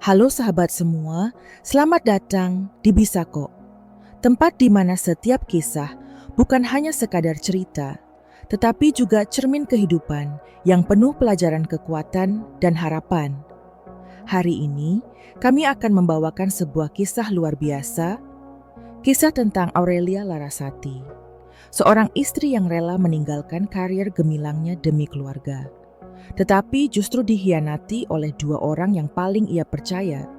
Halo sahabat semua, selamat datang di Bisa Kok. Tempat di mana setiap kisah bukan hanya sekadar cerita, tetapi juga cermin kehidupan yang penuh pelajaran kekuatan dan harapan. Hari ini, kami akan membawakan sebuah kisah luar biasa, kisah tentang Aurelia Larasati, seorang istri yang rela meninggalkan karir gemilangnya demi keluarga. Tetapi justru dikhianati oleh dua orang yang paling ia percaya,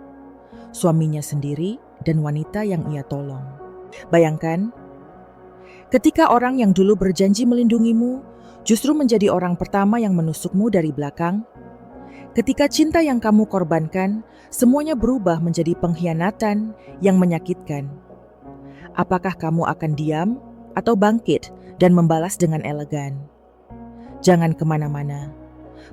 suaminya sendiri dan wanita yang ia tolong. Bayangkan, ketika orang yang dulu berjanji melindungimu, justru menjadi orang pertama yang menusukmu dari belakang. Ketika cinta yang kamu korbankan, semuanya berubah menjadi pengkhianatan yang menyakitkan. Apakah kamu akan diam atau bangkit dan membalas dengan elegan? Jangan kemana-mana.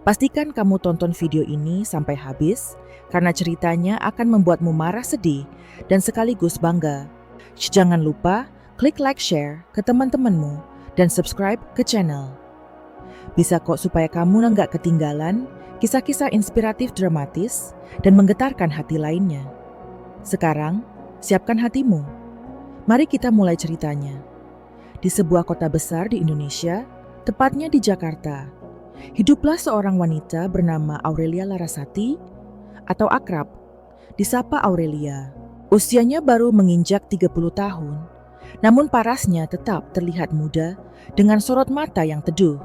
Pastikan kamu tonton video ini sampai habis, karena ceritanya akan membuatmu marah, sedih, dan sekaligus bangga. Jangan lupa klik like, share ke teman-temanmu, dan subscribe ke channel. Bisa kok supaya kamu nggak ketinggalan kisah-kisah inspiratif dramatis dan menggetarkan hati lainnya. Sekarang, siapkan hatimu. Mari kita mulai ceritanya. Di sebuah kota besar di Indonesia, tepatnya di Jakarta, hiduplah seorang wanita bernama Aurelia Larasati atau akrab disapa Aurelia. Usianya baru menginjak 30 tahun, namun parasnya tetap terlihat muda dengan sorot mata yang teduh,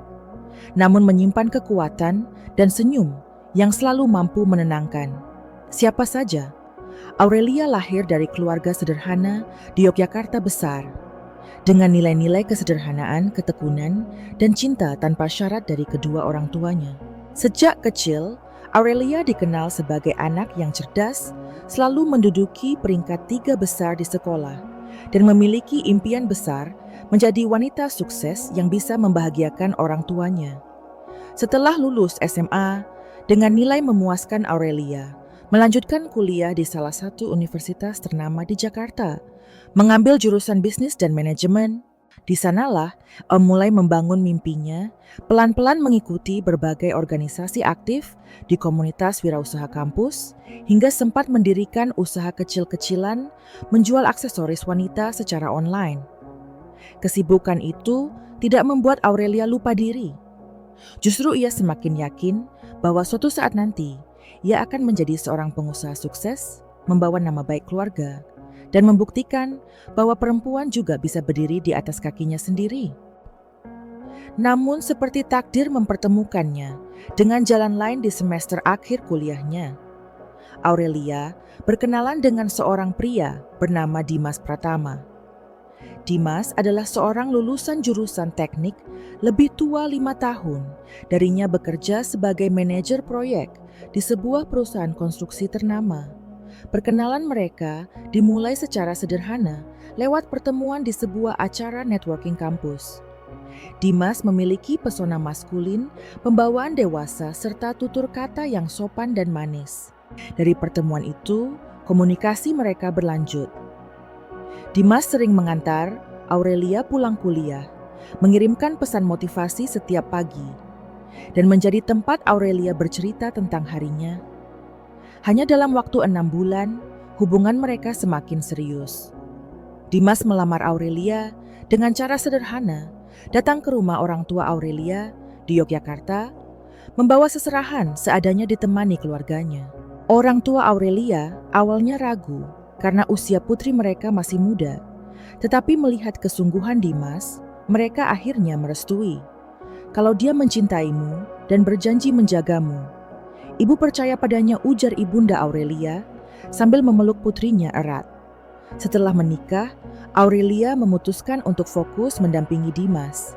namun menyimpan kekuatan dan senyum yang selalu mampu menenangkan siapa saja. Aurelia lahir dari keluarga sederhana di Yogyakarta besar, dengan nilai-nilai kesederhanaan, ketekunan, dan cinta tanpa syarat dari kedua orang tuanya. Sejak kecil, Aurelia dikenal sebagai anak yang cerdas, selalu menduduki peringkat 3 besar di sekolah, dan memiliki impian besar menjadi wanita sukses yang bisa membahagiakan orang tuanya. Setelah lulus SMA, dengan nilai memuaskan, Aurelia melanjutkan kuliah di salah satu universitas ternama di Jakarta, mengambil jurusan bisnis dan manajemen. Di sanalah mulai membangun mimpinya, pelan-pelan mengikuti berbagai organisasi aktif di komunitas wirausaha kampus, hingga sempat mendirikan usaha kecil-kecilan menjual aksesoris wanita secara online. Kesibukan itu tidak membuat Aurelia lupa diri. Justru ia semakin yakin bahwa suatu saat nanti ia akan menjadi seorang pengusaha sukses, membawa nama baik keluarga, dan membuktikan bahwa perempuan juga bisa berdiri di atas kakinya sendiri. Namun seperti takdir mempertemukannya dengan jalan lain di semester akhir kuliahnya, Aurelia berkenalan dengan seorang pria bernama Dimas Pratama. Dimas adalah seorang lulusan jurusan teknik lebih tua 5 tahun. Darinya bekerja sebagai manajer proyek di sebuah perusahaan konstruksi ternama. Perkenalan mereka dimulai secara sederhana lewat pertemuan di sebuah acara networking kampus. Dimas memiliki pesona maskulin, pembawaan dewasa, serta tutur kata yang sopan dan manis. Dari pertemuan itu, komunikasi mereka berlanjut. Dimas sering mengantar Aurelia pulang kuliah, mengirimkan pesan motivasi setiap pagi, dan menjadi tempat Aurelia bercerita tentang harinya. Hanya dalam waktu 6 bulan, hubungan mereka semakin serius. Dimas melamar Aurelia dengan cara sederhana, datang ke rumah orang tua Aurelia di Yogyakarta, membawa seserahan seadanya ditemani keluarganya. Orang tua Aurelia awalnya ragu karena usia putri mereka masih muda, tetapi melihat kesungguhan Dimas, mereka akhirnya merestui. Kalau dia mencintaimu dan berjanji menjagamu, ibu percaya padanya, ujar ibunda Aurelia sambil memeluk putrinya erat. Setelah menikah, Aurelia memutuskan untuk fokus mendampingi Dimas.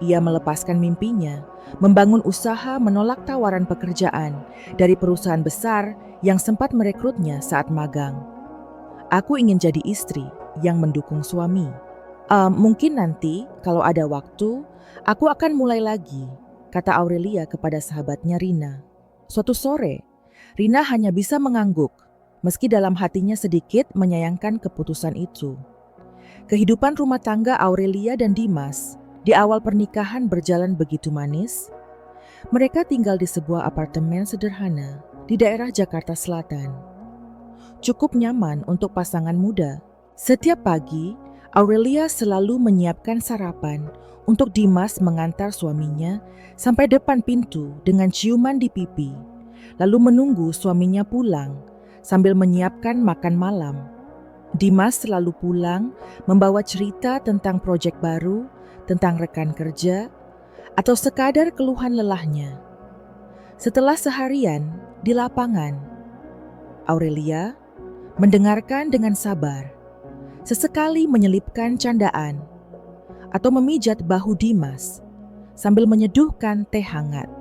Ia melepaskan mimpinya, membangun usaha, menolak tawaran pekerjaan dari perusahaan besar yang sempat merekrutnya saat magang. Aku ingin jadi istri yang mendukung suami. Mungkin nanti kalau ada waktu, aku akan mulai lagi, kata Aurelia kepada sahabatnya Rina. Suatu sore, Rina hanya bisa mengangguk, meski dalam hatinya sedikit menyayangkan keputusan itu. Kehidupan rumah tangga Aurelia dan Dimas di awal pernikahan berjalan begitu manis. Mereka tinggal di sebuah apartemen sederhana di daerah Jakarta Selatan. cukup nyaman untuk pasangan muda. Setiap pagi, Aurelia selalu menyiapkan sarapan untuk Dimas mengantar suaminya sampai depan pintu dengan ciuman di pipi, lalu menunggu suaminya pulang sambil menyiapkan makan malam. Dimas selalu pulang membawa cerita tentang proyek baru, tentang rekan kerja, atau sekadar keluhan lelahnya. Setelah seharian di lapangan, Aurelia mendengarkan dengan sabar, sesekali menyelipkan candaan atau memijat bahu Dimas sambil menyeduhkan teh hangat.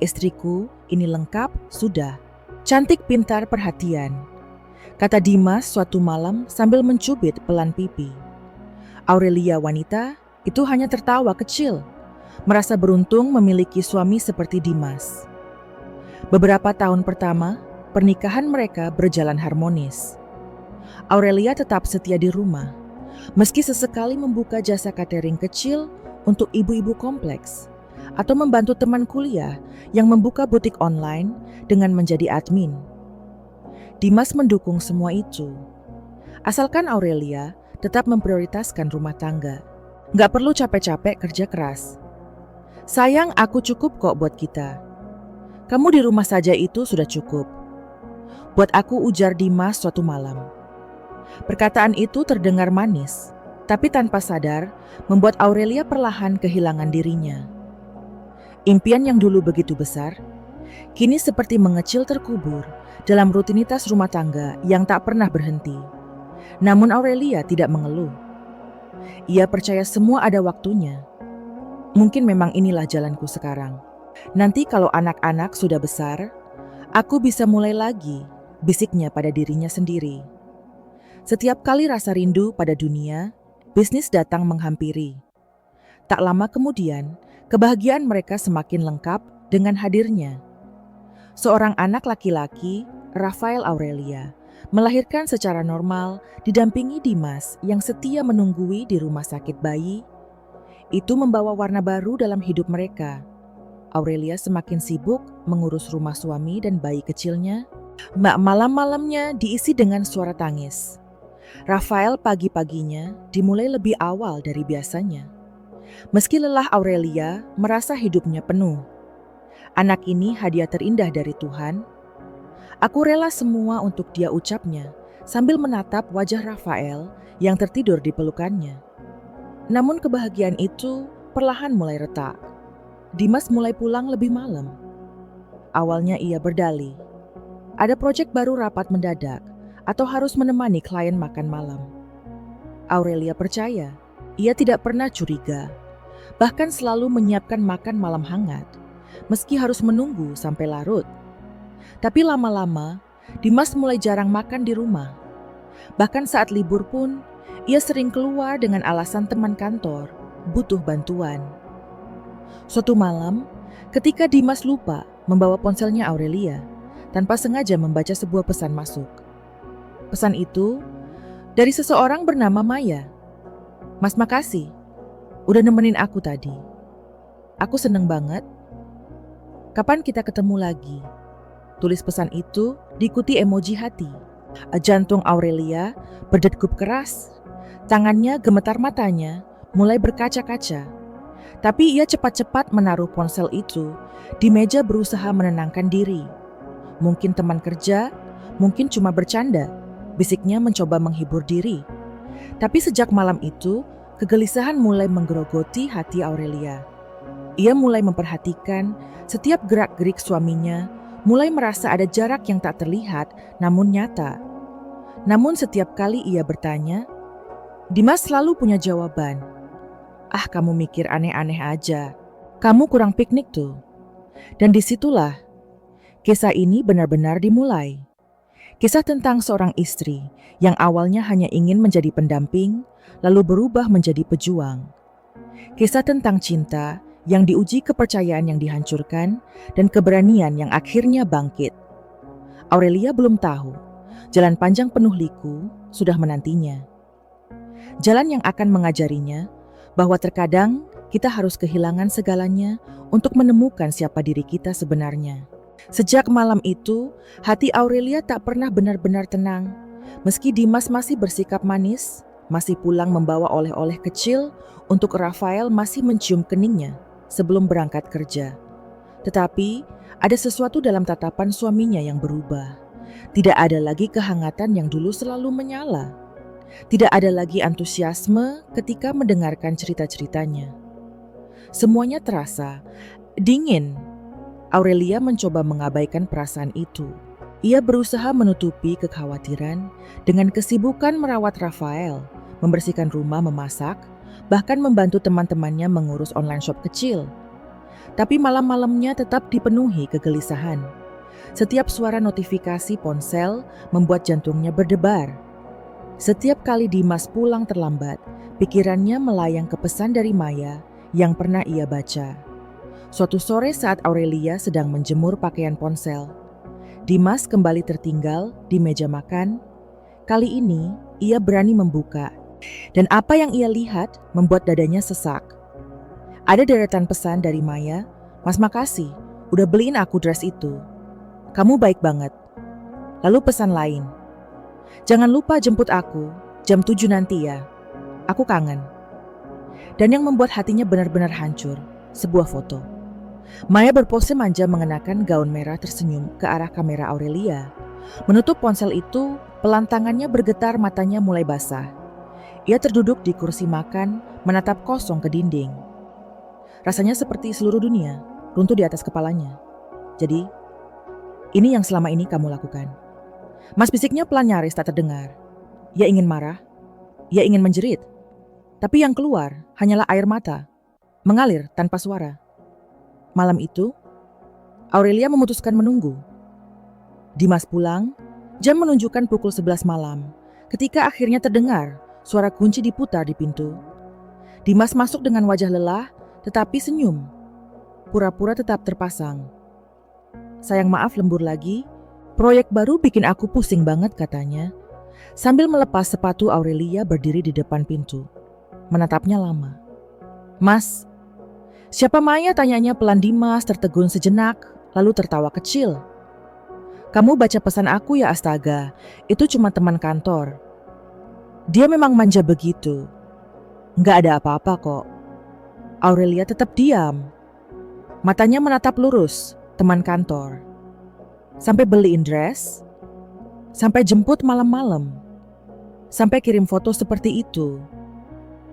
"Istriku ini lengkap sudah, cantik, pintar, perhatian," kata Dimas suatu malam sambil mencubit pelan pipi. Aurelia wanita itu hanya tertawa kecil, merasa beruntung memiliki suami seperti Dimas. Beberapa tahun pertama, pernikahan mereka berjalan harmonis. Aurelia tetap setia di rumah, meski sesekali membuka jasa catering kecil untuk ibu-ibu kompleks, atau membantu teman kuliah yang membuka butik online dengan menjadi admin. Dimas mendukung semua itu, asalkan Aurelia tetap memprioritaskan rumah tangga. Gak perlu capek-capek kerja keras. "Sayang, aku cukup kok buat kita. Kamu di rumah saja itu sudah cukup," buat aku, ujar Dimas suatu malam. Perkataan itu terdengar manis, tapi tanpa sadar membuat Aurelia perlahan kehilangan dirinya. Impian yang dulu begitu besar, kini seperti mengecil terkubur dalam rutinitas rumah tangga yang tak pernah berhenti. Namun Aurelia tidak mengeluh. Ia percaya semua ada waktunya. "Mungkin memang inilah jalanku sekarang. Nanti kalau anak-anak sudah besar, aku bisa mulai lagi," bisiknya pada dirinya sendiri. Setiap kali rasa rindu pada dunia, bisnis datang menghampiri. Tak lama kemudian, kebahagiaan mereka semakin lengkap dengan hadirnya seorang anak laki-laki, Rafael Aurelia, melahirkan secara normal didampingi Dimas yang setia menunggui di rumah sakit bayi. Itu membawa warna baru dalam hidup mereka. Aurelia semakin sibuk mengurus rumah suami dan bayi kecilnya. Malam-malamnya diisi dengan suara tangis. Rafael pagi-paginya dimulai lebih awal dari biasanya. Meski lelah, Aurelia merasa hidupnya penuh. "Anak ini hadiah terindah dari Tuhan. Aku rela semua untuk dia," ucapnya sambil menatap wajah Rafael yang tertidur di pelukannya. Namun kebahagiaan itu perlahan mulai retak. Dimas mulai pulang lebih malam. Awalnya ia berdalih, ada proyek baru, rapat mendadak, atau harus menemani klien makan malam. Aurelia percaya, ia tidak pernah curiga, bahkan selalu menyiapkan makan malam hangat, meski harus menunggu sampai larut. Tapi lama-lama, Dimas mulai jarang makan di rumah. Bahkan saat libur pun, ia sering keluar dengan alasan teman kantor butuh bantuan. Suatu malam, ketika Dimas lupa membawa ponselnya Aurelia, tanpa sengaja membaca sebuah pesan masuk. Pesan itu dari seseorang bernama Maya. "Mas, makasih udah nemenin aku tadi. Aku seneng banget. Kapan kita ketemu lagi?" Tulis pesan itu diikuti emoji hati. Jantung Aurelia berdegup keras. Tangannya gemetar, matanya mulai berkaca-kaca. Tapi ia cepat-cepat menaruh ponsel itu di meja, berusaha menenangkan diri. "Mungkin teman kerja, mungkin cuma bercanda," bisiknya mencoba menghibur diri. Tapi sejak malam itu, kegelisahan mulai menggerogoti hati Aurelia. Ia mulai memperhatikan setiap gerak-gerik suaminya, mulai merasa ada jarak yang tak terlihat namun nyata. Namun setiap kali ia bertanya, Dimas selalu punya jawaban. "Ah, kamu mikir aneh-aneh aja. Kamu kurang piknik tuh." Dan disitulah kisah ini benar-benar dimulai. Kisah tentang seorang istri yang awalnya hanya ingin menjadi pendamping, lalu berubah menjadi pejuang. Kisah tentang cinta yang diuji, kepercayaan yang dihancurkan, dan keberanian yang akhirnya bangkit. Aurelia belum tahu, jalan panjang penuh liku sudah menantinya. Jalan yang akan mengajarinya bahwa terkadang kita harus kehilangan segalanya untuk menemukan siapa diri kita sebenarnya. Sejak malam itu, hati Aurelia tak pernah benar-benar tenang. Meski Dimas masih bersikap manis, masih pulang membawa oleh-oleh kecil, untuk Rafael masih mencium keningnya sebelum berangkat kerja. Tetapi, ada sesuatu dalam tatapan suaminya yang berubah. Tidak ada lagi kehangatan yang dulu selalu menyala. Tidak ada lagi antusiasme ketika mendengarkan cerita-ceritanya. Semuanya terasa dingin. Aurelia mencoba mengabaikan perasaan itu. Ia berusaha menutupi kekhawatiran dengan kesibukan merawat Rafael, membersihkan rumah, memasak, bahkan membantu teman-temannya mengurus online shop kecil. Tapi malam-malamnya tetap dipenuhi kegelisahan. Setiap suara notifikasi ponsel membuat jantungnya berdebar. Setiap kali Dimas pulang terlambat, pikirannya melayang ke pesan dari Maya yang pernah ia baca. Suatu sore saat Aurelia sedang menjemur pakaian ponsel, Dimas kembali tertinggal di meja makan. Kali ini ia berani membuka, dan apa yang ia lihat membuat dadanya sesak. Ada deretan pesan dari Maya. "Mas, makasih, udah beliin aku dress itu. Kamu baik banget." Lalu pesan lain, "Jangan lupa jemput aku jam 7 nanti ya. Aku kangen." Dan yang membuat hatinya benar-benar hancur, sebuah foto. Maya berpose manja mengenakan gaun merah tersenyum ke arah kamera Aurelia. Menutup ponsel itu, pelan tangannya bergetar, matanya mulai basah. Ia terduduk di kursi makan, menatap kosong ke dinding. Rasanya seperti seluruh dunia runtuh di atas kepalanya. "Jadi, ini yang selama ini kamu lakukan?" Mas, bisiknya pelan nyaris tak terdengar. Ia ingin marah, ia ingin menjerit. Tapi yang keluar hanyalah air mata, mengalir tanpa suara. Malam itu, Aurelia memutuskan menunggu. Dimas pulang, jam menunjukkan pukul 11 malam, ketika akhirnya terdengar suara kunci diputar di pintu. Dimas masuk dengan wajah lelah, tetapi senyum. Pura-pura tetap terpasang. "Sayang, maaf lembur lagi. Proyek baru bikin aku pusing banget," katanya. Sambil melepas sepatu, Aurelia berdiri di depan pintu, menatapnya lama. "Mas." "Siapa Maya?" tanyanya pelan. Dimas tertegun sejenak, lalu tertawa kecil. "Kamu baca pesan aku ya? Astaga, itu cuma teman kantor." Dia memang manja begitu. "Nggak ada apa-apa kok." Aurelia tetap diam. Matanya menatap lurus, teman kantor. Sampai beliin dress? Sampai jemput malam-malam? Sampai kirim foto seperti itu?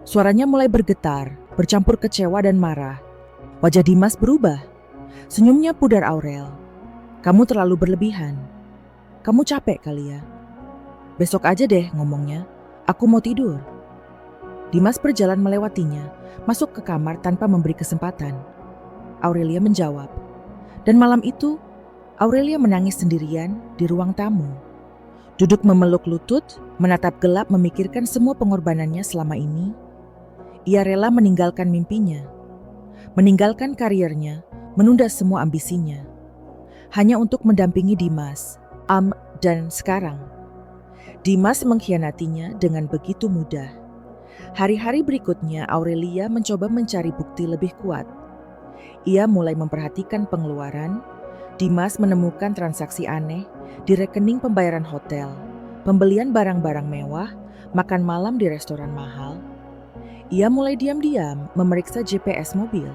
Suaranya mulai bergetar, bercampur kecewa dan marah. Wajah Dimas berubah. Senyumnya pudar. "Aurel, kamu terlalu berlebihan. Kamu capek kali ya. Besok aja deh ngomongnya. Aku mau tidur." Dimas berjalan melewatinya, masuk ke kamar tanpa memberi kesempatan. Aurelia menjawab. Dan malam itu, Aurelia menangis sendirian di ruang tamu. Duduk memeluk lutut, menatap gelap, memikirkan semua pengorbanannya selama ini. Ia rela meninggalkan mimpinya, meninggalkan karirnya, menunda semua ambisinya, hanya untuk mendampingi Dimas, dan sekarang. Dimas mengkhianatinya dengan begitu mudah. Hari-hari berikutnya, Aurelia mencoba mencari bukti lebih kuat. Ia mulai memperhatikan pengeluaran. Dimas menemukan transaksi aneh di rekening pembayaran hotel, pembelian barang-barang mewah, makan malam di restoran mahal. Ia mulai diam-diam memeriksa GPS mobil.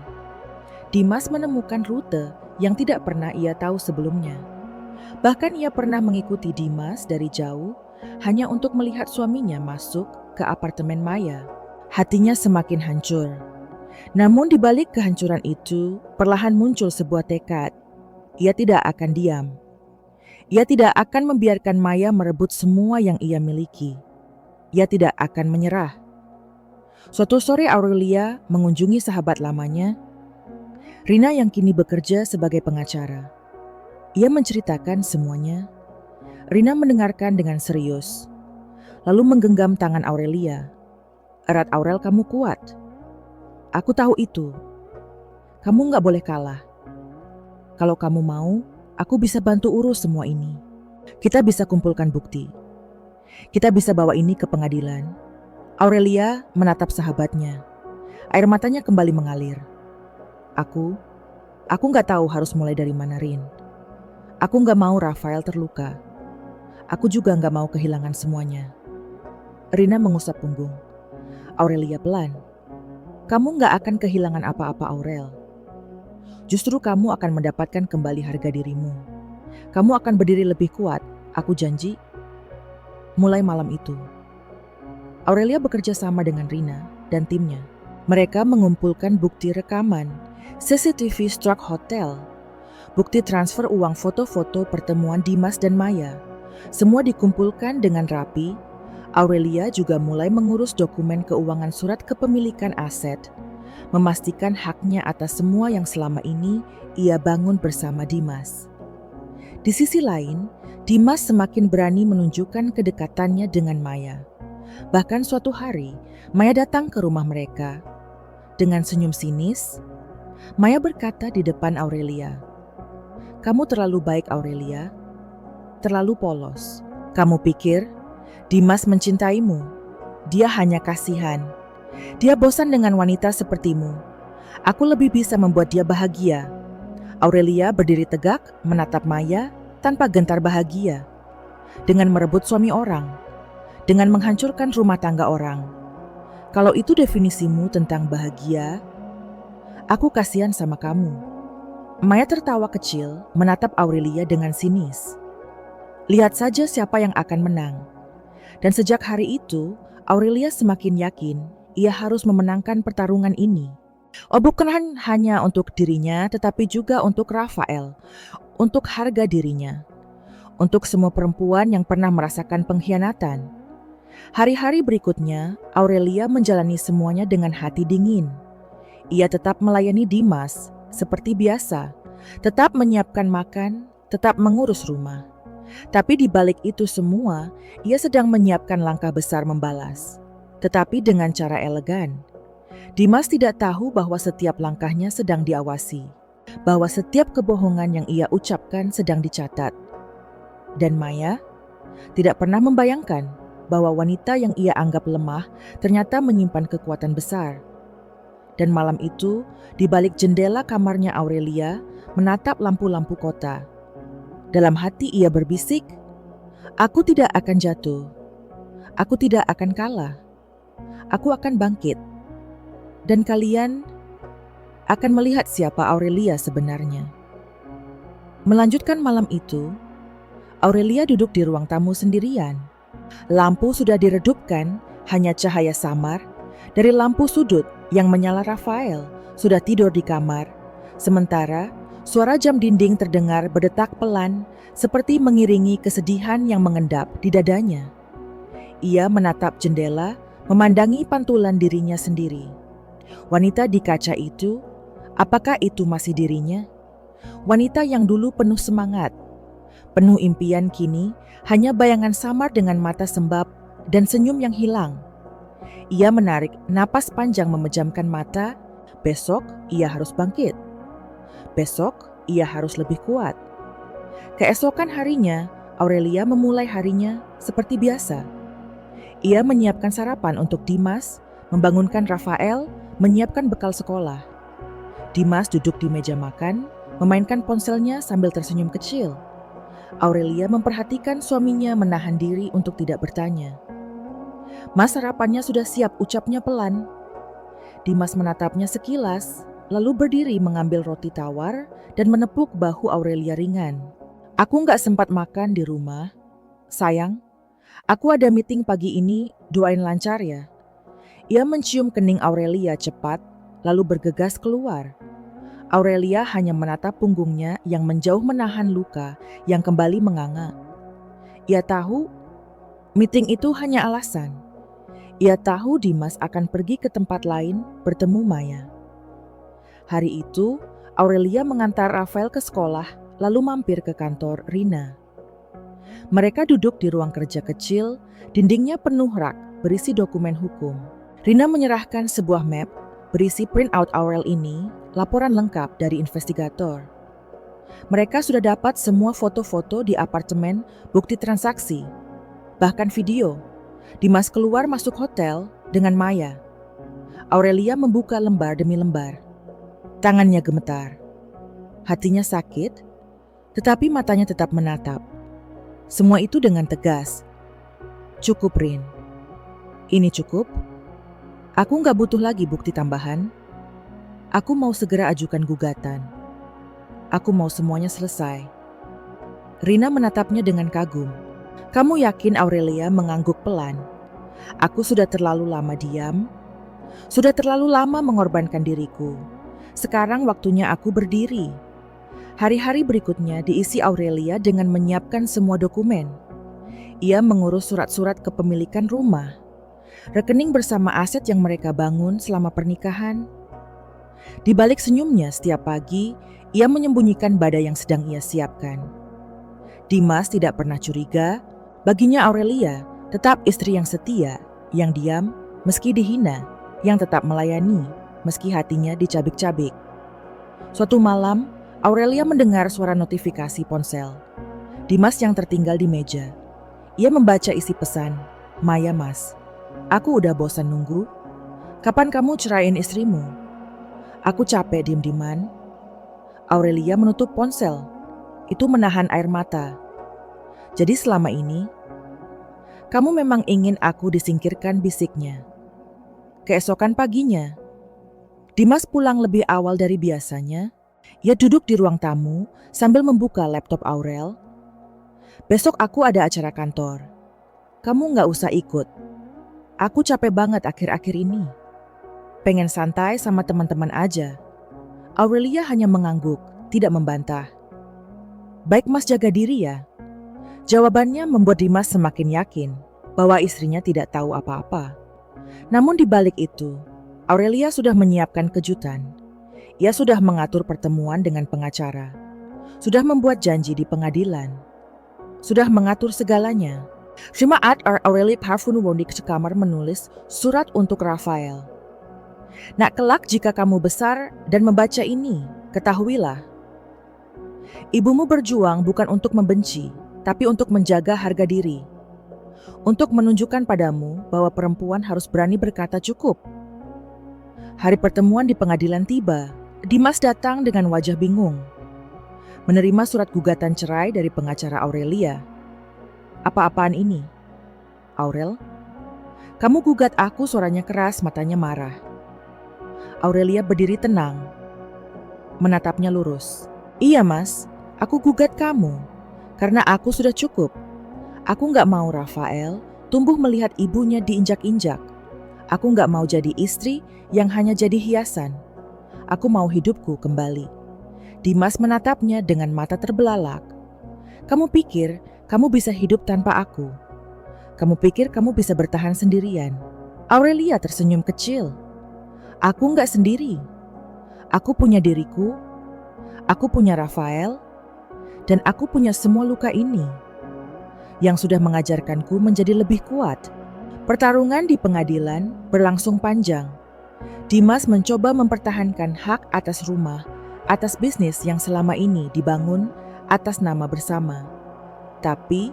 Dimas menemukan rute yang tidak pernah ia tahu sebelumnya. Bahkan ia pernah mengikuti Dimas dari jauh hanya untuk melihat suaminya masuk ke apartemen Maya. Hatinya semakin hancur. Namun di balik kehancuran itu, perlahan muncul sebuah tekad. Ia tidak akan diam. Ia tidak akan membiarkan Maya merebut semua yang ia miliki. Ia tidak akan menyerah. Suatu sore Aurelia mengunjungi sahabat lamanya, Rina, yang kini bekerja sebagai pengacara. Ia menceritakan semuanya. Rina mendengarkan dengan serius, lalu menggenggam tangan Aurelia. "Erat, Aurel, kamu kuat. Aku tahu itu. Kamu gak boleh kalah. Kalau kamu mau, aku bisa bantu urus semua ini. Kita bisa kumpulkan bukti. Kita bisa bawa ini ke pengadilan." Aurelia menatap sahabatnya. Air matanya kembali mengalir. Aku gak tahu harus mulai dari mana, Rin. Aku nggak mau Rafael terluka. Aku juga nggak mau kehilangan semuanya. Rina mengusap punggung. Aurelia pelan. Kamu nggak akan kehilangan apa-apa, Aurel. Justru kamu akan mendapatkan kembali harga dirimu. Kamu akan berdiri lebih kuat, aku janji. Mulai malam itu, Aurelia bekerja sama dengan Rina dan timnya. Mereka mengumpulkan bukti rekaman, CCTV Struck Hotel, bukti transfer uang, foto-foto pertemuan Dimas dan Maya. Semua dikumpulkan dengan rapi. Aurelia juga mulai mengurus dokumen keuangan, surat kepemilikan aset, memastikan haknya atas semua yang selama ini ia bangun bersama Dimas. Di sisi lain, Dimas semakin berani menunjukkan kedekatannya dengan Maya. Bahkan suatu hari, Maya datang ke rumah mereka. Dengan senyum sinis, Maya berkata di depan Aurelia, "Kamu terlalu baik, Aurelia. Terlalu polos. Kamu pikir Dimas mencintaimu? Dia hanya kasihan. Dia bosan dengan wanita sepertimu. Aku lebih bisa membuat dia bahagia." Aurelia berdiri tegak menatap Maya tanpa gentar bahagia. Dengan merebut suami orang, dengan menghancurkan rumah tangga orang. Kalau itu definisimu tentang bahagia, aku kasihan sama kamu. Maya tertawa kecil menatap Aurelia dengan sinis. Lihat saja siapa yang akan menang. Dan sejak hari itu, Aurelia semakin yakin ia harus memenangkan pertarungan ini. Oh, bukan hanya untuk dirinya, tetapi juga untuk Rafael, untuk harga dirinya, untuk semua perempuan yang pernah merasakan pengkhianatan. Hari-hari berikutnya, Aurelia menjalani semuanya dengan hati dingin. Ia tetap melayani Dimas seperti biasa, tetap menyiapkan makan, tetap mengurus rumah. Tapi di balik itu semua, ia sedang menyiapkan langkah besar membalas, tetapi dengan cara elegan. Dimas tidak tahu bahwa setiap langkahnya sedang diawasi, bahwa setiap kebohongan yang ia ucapkan sedang dicatat. Dan Maya tidak pernah membayangkan bahwa wanita yang ia anggap lemah ternyata menyimpan kekuatan besar. Dan malam itu, di balik jendela kamarnya Aurelia, menatap lampu-lampu kota. Dalam hati ia berbisik, "Aku tidak akan jatuh. Aku tidak akan kalah. Aku akan bangkit. Dan kalian akan melihat siapa Aurelia sebenarnya." Melanjutkan malam itu, Aurelia duduk di ruang tamu sendirian. Lampu sudah diredupkan, hanya cahaya samar dari lampu sudut yang menyala. Rafael sudah tidur di kamar, sementara suara jam dinding terdengar berdetak pelan, seperti mengiringi kesedihan yang mengendap di dadanya. Ia menatap jendela, memandangi pantulan dirinya sendiri. Wanita di kaca itu, apakah itu masih dirinya? Wanita yang dulu penuh semangat, penuh impian, kini hanya bayangan samar dengan mata sembab dan senyum yang hilang. Ia menarik napas panjang, memejamkan mata. Besok ia harus bangkit. Besok ia harus lebih kuat. Keesokan harinya, Aurelia memulai harinya seperti biasa. Ia menyiapkan sarapan untuk Dimas, membangunkan Rafael, menyiapkan bekal sekolah. Dimas duduk di meja makan, memainkan ponselnya sambil tersenyum kecil. Aurelia memperhatikan suaminya menahan diri untuk tidak bertanya. "Mas, sarapannya sudah siap," ucapnya pelan. Dimas menatapnya sekilas, lalu berdiri mengambil roti tawar dan menepuk bahu Aurelia ringan. "Aku nggak sempat makan di rumah. Sayang, aku ada meeting pagi ini, doain lancar ya." Ia mencium kening Aurelia cepat, lalu bergegas keluar. Aurelia hanya menatap punggungnya yang menjauh, menahan luka yang kembali menganga. Ia tahu meeting itu hanya alasan. Ia tahu Dimas akan pergi ke tempat lain bertemu Maya. Hari itu, Aurelia mengantar Rafael ke sekolah, lalu mampir ke kantor Rina. Mereka duduk di ruang kerja kecil, dindingnya penuh rak berisi dokumen hukum. Rina menyerahkan sebuah map berisi printout Aurel ini, laporan lengkap dari investigator. Mereka sudah dapat semua foto-foto di apartemen, bukti transaksi, bahkan video. Dimas keluar masuk hotel dengan Maya. Aurelia membuka lembar demi lembar. Tangannya gemetar. Hatinya sakit Tetapi matanya tetap menatap. Semua itu dengan tegas. Cukup, Rin. Ini cukup? Aku nggak butuh lagi bukti tambahan. Aku mau segera ajukan gugatan. Aku mau semuanya selesai. Rina menatapnya dengan kagum. Kamu yakin Aurelia mengangguk pelan? Aku sudah terlalu lama diam. Sudah terlalu lama mengorbankan diriku. Sekarang waktunya aku berdiri. Hari-hari berikutnya diisi Aurelia dengan menyiapkan semua dokumen. Ia mengurus surat-surat kepemilikan rumah, rekening bersama aset yang mereka bangun selama pernikahan. Di balik senyumnya setiap pagi, ia menyembunyikan badai yang sedang ia siapkan. Dimas tidak pernah curiga, baginya Aurelia tetap istri yang setia, yang diam meski dihina, yang tetap melayani meski hatinya dicabik-cabik. Suatu malam, Aurelia mendengar suara notifikasi ponsel. Dimas yang tertinggal di meja. Ia membaca isi pesan, "Maya Mas, aku udah bosan nunggu. Kapan kamu ceraiin istrimu? Aku capek diem-dieman." Aurelia menutup ponsel. Itu menahan air mata. Jadi selama ini, kamu memang ingin aku disingkirkan, bisiknya. Keesokan paginya, Dimas pulang lebih awal dari biasanya. Ia duduk di ruang tamu sambil membuka laptop Aurel. "Besok aku ada acara kantor. Kamu nggak usah ikut. Aku capek banget akhir-akhir ini. Pengen santai sama teman-teman aja." Aurelia hanya mengangguk, tidak membantah. "Baik Mas, jaga diri ya." Jawabannya membuat Dimas semakin yakin bahwa istrinya tidak tahu apa-apa. Namun di balik itu, Aurelia sudah menyiapkan kejutan. Ia sudah mengatur pertemuan dengan pengacara, sudah membuat janji di pengadilan, sudah mengatur segalanya. Jumaat, Aurelia Parfunuwondi ke kamar menulis surat untuk Rafael. "Nak kelak jika kamu besar dan membaca ini, ketahuilah. Ibumu berjuang bukan untuk membenci, tapi untuk menjaga harga diri. Untuk menunjukkan padamu bahwa perempuan harus berani berkata cukup." Hari pertemuan di pengadilan tiba. Dimas datang dengan wajah bingung. Menerima surat gugatan cerai dari pengacara Aurelia. "Apa-apaan ini? Aurel? Kamu gugat aku," suaranya keras, matanya marah. Aurelia berdiri tenang, menatapnya lurus. "Iya Mas, aku gugat kamu karena aku sudah cukup. Aku gak mau Rafael tumbuh melihat ibunya diinjak-injak. Aku gak mau jadi istri yang hanya jadi hiasan. Aku mau hidupku kembali." Dimas menatapnya dengan mata terbelalak. "Kamu pikir kamu bisa hidup tanpa aku? Kamu pikir kamu bisa bertahan sendirian?" Aurelia tersenyum kecil. "Aku nggak sendiri. Aku punya diriku. Aku punya Rafael. Dan aku punya semua luka ini yang sudah mengajarkanku menjadi lebih kuat." Pertarungan di pengadilan berlangsung panjang. Dimas mencoba mempertahankan hak atas rumah, atas bisnis yang selama ini dibangun atas nama bersama. Tapi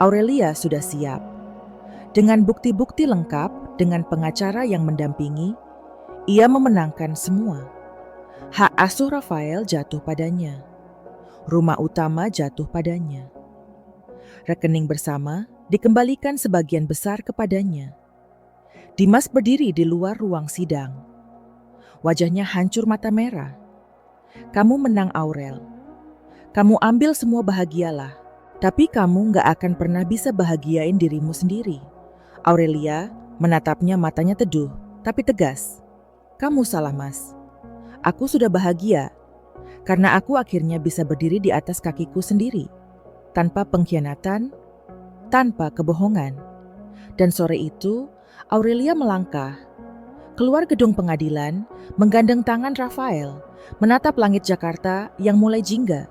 Aurelia sudah siap. Dengan bukti-bukti lengkap, dengan pengacara yang mendampingi, ia memenangkan semua. Hak asuh Rafael jatuh padanya. Rumah utama jatuh padanya. Rekening bersama dikembalikan sebagian besar kepadanya. Dimas berdiri di luar ruang sidang. Wajahnya hancur mata merah. "Kamu menang, Aurel. Kamu ambil semua, bahagialah. Tapi kamu gak akan pernah bisa bahagiain dirimu sendiri." Aurelia menatapnya, matanya teduh, tapi tegas. "Kamu salah, Mas. Aku sudah bahagia, karena aku akhirnya bisa berdiri di atas kakiku sendiri. Tanpa pengkhianatan, tanpa kebohongan." Dan sore itu, Aurelia melangkah keluar gedung pengadilan, menggandeng tangan Rafael, menatap langit Jakarta yang mulai jingga.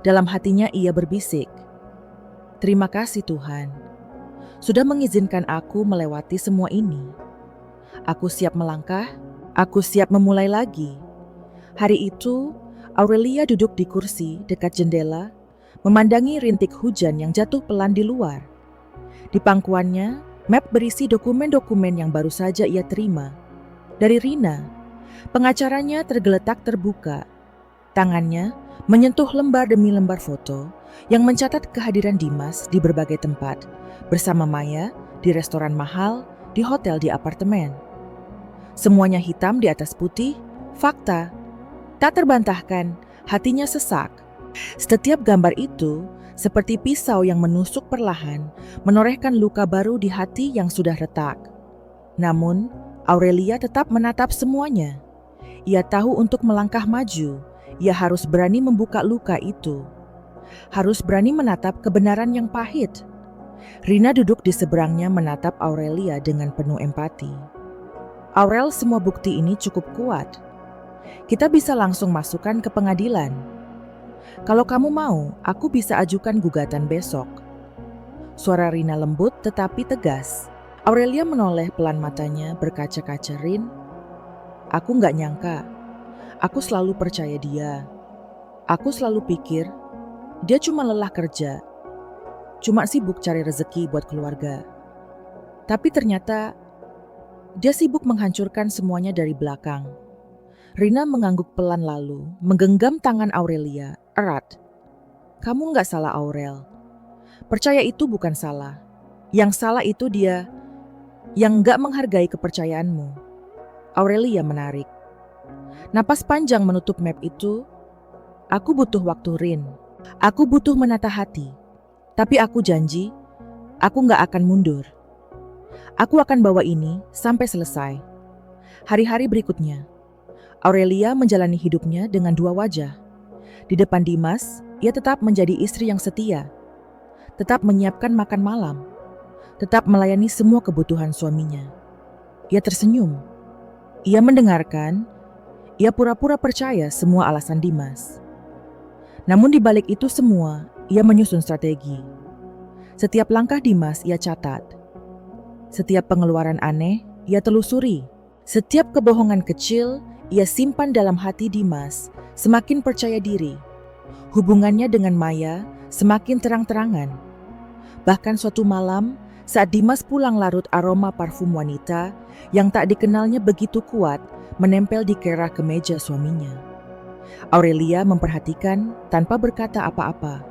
Dalam hatinya ia berbisik, "Terima kasih Tuhan, sudah mengizinkan aku melewati semua ini. Aku siap melangkah, aku siap memulai lagi." Hari itu, Aurelia duduk di kursi dekat jendela, memandangi rintik hujan yang jatuh pelan di luar. Di pangkuannya, map berisi dokumen-dokumen yang baru saja ia terima. Dari Rina, pengacaranya tergeletak terbuka. Tangannya menyentuh lembar demi lembar foto yang mencatat kehadiran Dimas di berbagai tempat, bersama Maya di restoran mahal, di hotel, di apartemen. Semuanya hitam di atas putih, fakta. Tak terbantahkan, hatinya sesak. Setiap gambar itu seperti pisau yang menusuk perlahan, menorehkan luka baru di hati yang sudah retak. Namun, Aurelia tetap menatap semuanya. Ia tahu untuk melangkah maju, ia harus berani membuka luka itu. Harus berani menatap kebenaran yang pahit. Rina duduk di seberangnya menatap Aurelia dengan penuh empati. Aurel, semua bukti ini cukup kuat. Kita bisa langsung masukkan ke pengadilan. Kalau kamu mau, aku bisa ajukan gugatan besok. Suara Rina lembut tetapi tegas. Aurelia menoleh pelan matanya berkaca-kaca. Rin, aku nggak nyangka. Aku selalu percaya dia. Aku selalu pikir dia cuma lelah kerja, cuma sibuk cari rezeki buat keluarga. Tapi ternyata dia sibuk menghancurkan semuanya dari belakang. Rina mengangguk pelan lalu menggenggam tangan Aurelia erat. Kamu nggak salah, Aurel. Percaya itu bukan salah. Yang salah itu dia yang nggak menghargai kepercayaanmu. Aurelia menarik napas panjang menutup map itu. Aku butuh waktu, Rin. Aku butuh menata hati. Tapi aku janji, aku nggak akan mundur. Aku akan bawa ini sampai selesai. Hari-hari berikutnya, Aurelia menjalani hidupnya dengan dua wajah. Di depan Dimas, ia tetap menjadi istri yang setia. Tetap menyiapkan makan malam. Tetap melayani semua kebutuhan suaminya. Ia tersenyum. Ia mendengarkan. Ia pura-pura percaya semua alasan Dimas. Namun di balik itu semua, ia menyusun strategi. Setiap langkah Dimas ia catat. Setiap pengeluaran aneh, ia telusuri. Setiap kebohongan kecil, ia simpan dalam hati Dimas, semakin percaya diri. Hubungannya dengan Maya semakin terang-terangan. Bahkan suatu malam, saat Dimas pulang larut aroma parfum wanita yang tak dikenalnya begitu kuat, menempel di kerah kemeja suaminya. Aurelia memperhatikan tanpa berkata apa-apa.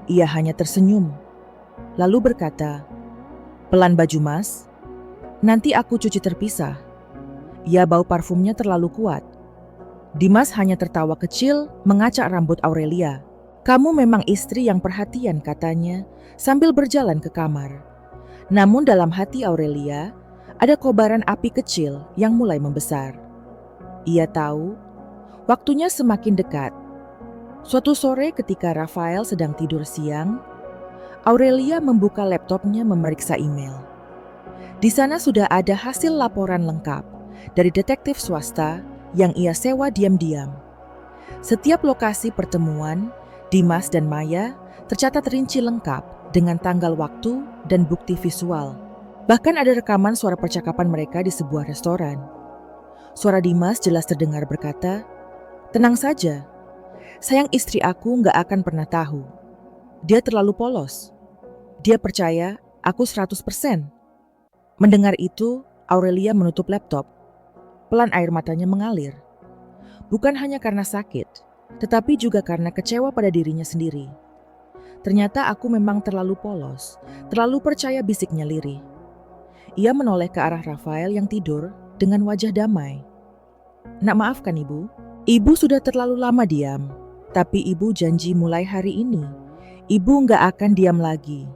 Ia hanya tersenyum, lalu berkata, "Pelan baju Mas, nanti aku cuci terpisah." Ia bau parfumnya terlalu kuat. Dimas hanya tertawa kecil mengacak rambut Aurelia. "Kamu memang istri yang perhatian," katanya sambil berjalan ke kamar. Namun dalam hati Aurelia ada kobaran api kecil yang mulai membesar. Ia tahu waktunya semakin dekat. Suatu sore ketika Rafael sedang tidur siang, Aurelia membuka laptopnya memeriksa email. Di sana sudah ada hasil laporan lengkap dari detektif swasta yang ia sewa diam-diam. Setiap lokasi pertemuan, Dimas dan Maya tercatat rinci lengkap dengan tanggal waktu dan bukti visual. Bahkan ada rekaman suara percakapan mereka di sebuah restoran. Suara Dimas jelas terdengar berkata, "Tenang saja, sayang istri aku nggak akan pernah tahu. Dia terlalu polos. Dia percaya aku 100%. Mendengar itu, Aurelia menutup laptop. Pelan air matanya mengalir. Bukan hanya karena sakit, tetapi juga karena kecewa pada dirinya sendiri. Ternyata aku memang terlalu polos, terlalu percaya, bisiknya lirih. Ia menoleh ke arah Rafael yang tidur dengan wajah damai. "Nak, maafkan ibu. Ibu sudah terlalu lama diam. Tapi ibu janji mulai hari ini, ibu nggak akan diam lagi."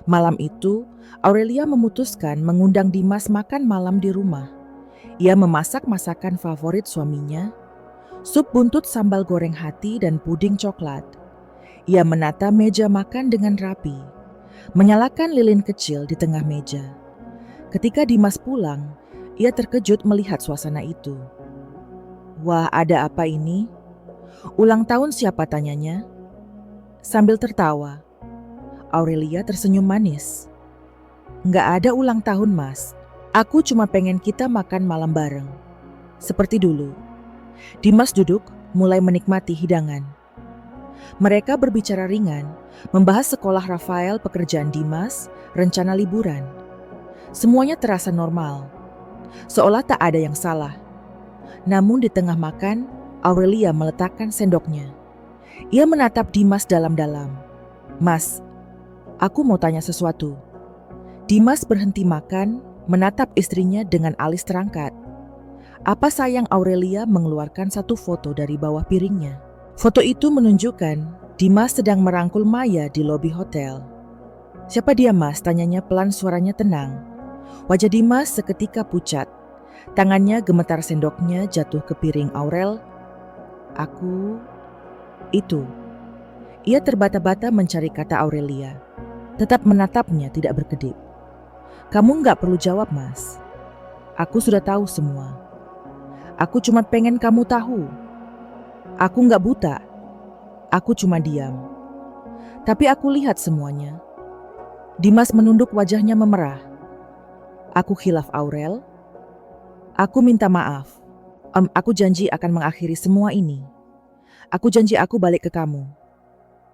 Malam itu, Aurelia memutuskan mengundang Dimas makan malam di rumah. Ia memasak masakan favorit suaminya, sup buntut sambal goreng hati dan puding coklat. Ia menata meja makan dengan rapi, menyalakan lilin kecil di tengah meja. Ketika Dimas pulang, ia terkejut melihat suasana itu. "Wah, ada apa ini? Ulang tahun siapa?" tanyanya. Sambil tertawa, Aurelia tersenyum manis. "Nggak ada ulang tahun, Mas. Aku cuma pengen kita makan malam bareng. Seperti dulu." Dimas duduk, mulai menikmati hidangan. Mereka berbicara ringan, membahas sekolah Rafael, pekerjaan Dimas, rencana liburan. Semuanya terasa normal, seolah tak ada yang salah. Namun di tengah makan, Aurelia meletakkan sendoknya. Ia menatap Dimas dalam-dalam. "Mas, aku mau tanya sesuatu." Dimas berhenti makan, menatap istrinya dengan alis terangkat. Apa sayang Aurelia mengeluarkan satu foto dari bawah piringnya. Foto itu menunjukkan Dimas sedang merangkul Maya di lobi hotel. "Siapa dia, Mas?" tanyanya pelan, suaranya tenang. Wajah Dimas seketika pucat. Tangannya gemetar, sendoknya jatuh ke piring Aurel. "Aku... itu." Ia terbata-bata mencari kata Aurelia. Tetap menatapnya, tidak berkedip. "Kamu nggak perlu jawab, Mas. Aku sudah tahu semua. Aku cuma pengen kamu tahu. Aku nggak buta. Aku cuma diam. Tapi aku lihat semuanya." Dimas menunduk, wajahnya memerah. "Aku khilaf Aurel. Aku minta maaf. Aku janji akan mengakhiri semua ini. Aku janji aku balik ke kamu.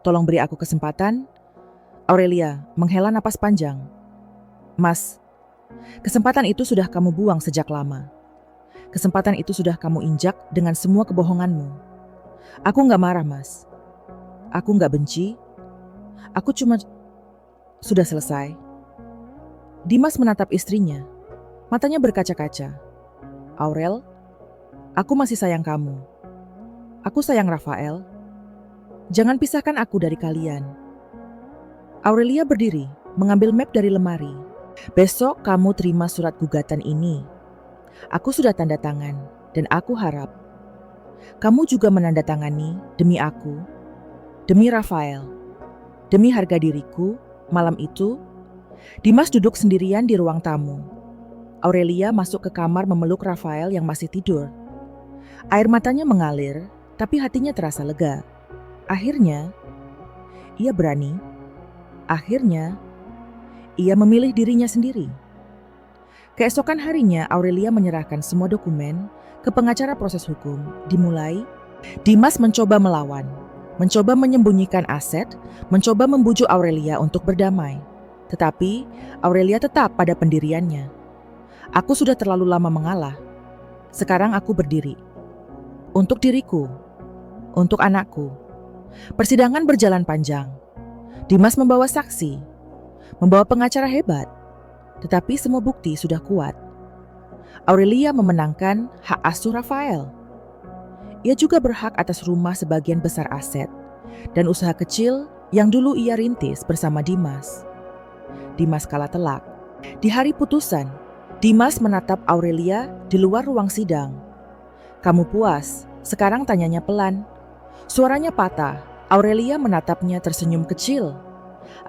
Tolong beri aku kesempatan." Aurelia menghela napas panjang. "Mas, kesempatan itu sudah kamu buang sejak lama. Kesempatan itu sudah kamu injak dengan semua kebohonganmu. Aku nggak marah, Mas. Aku nggak benci. Aku cuma... sudah selesai." Dimas menatap istrinya. Matanya berkaca-kaca. "Aurel, aku masih sayang kamu. Aku sayang Rafael. Jangan pisahkan aku dari kalian." Aurelia berdiri, mengambil map dari lemari. "Besok kamu terima surat gugatan ini. Aku sudah tanda tangan, dan aku harap kamu juga menandatangani demi aku, demi Rafael, demi harga diriku." Malam itu, Dimas duduk sendirian di ruang tamu. Aurelia masuk ke kamar memeluk Rafael yang masih tidur. Air matanya mengalir, tapi hatinya terasa lega. Akhirnya, ia berani. Akhirnya, ia memilih dirinya sendiri. Keesokan harinya, Aurelia menyerahkan semua dokumen ke pengacara proses hukum. Dimulai, Dimas mencoba melawan, mencoba menyembunyikan aset, mencoba membujuk Aurelia untuk berdamai. Tetapi Aurelia tetap pada pendiriannya. "Aku sudah terlalu lama mengalah. Sekarang aku berdiri. Untuk diriku, untuk anakku." Persidangan berjalan panjang. Dimas membawa saksi, membawa pengacara hebat, tetapi semua bukti sudah kuat. Aurelia memenangkan hak asuh Rafael. Ia juga berhak atas rumah sebagian besar aset dan usaha kecil yang dulu ia rintis bersama Dimas. Dimas kalah telak. Di hari putusan, Dimas menatap Aurelia di luar ruang sidang. "Kamu puas?" sekarang tanyanya pelan. Suaranya patah. Aurelia menatapnya tersenyum kecil.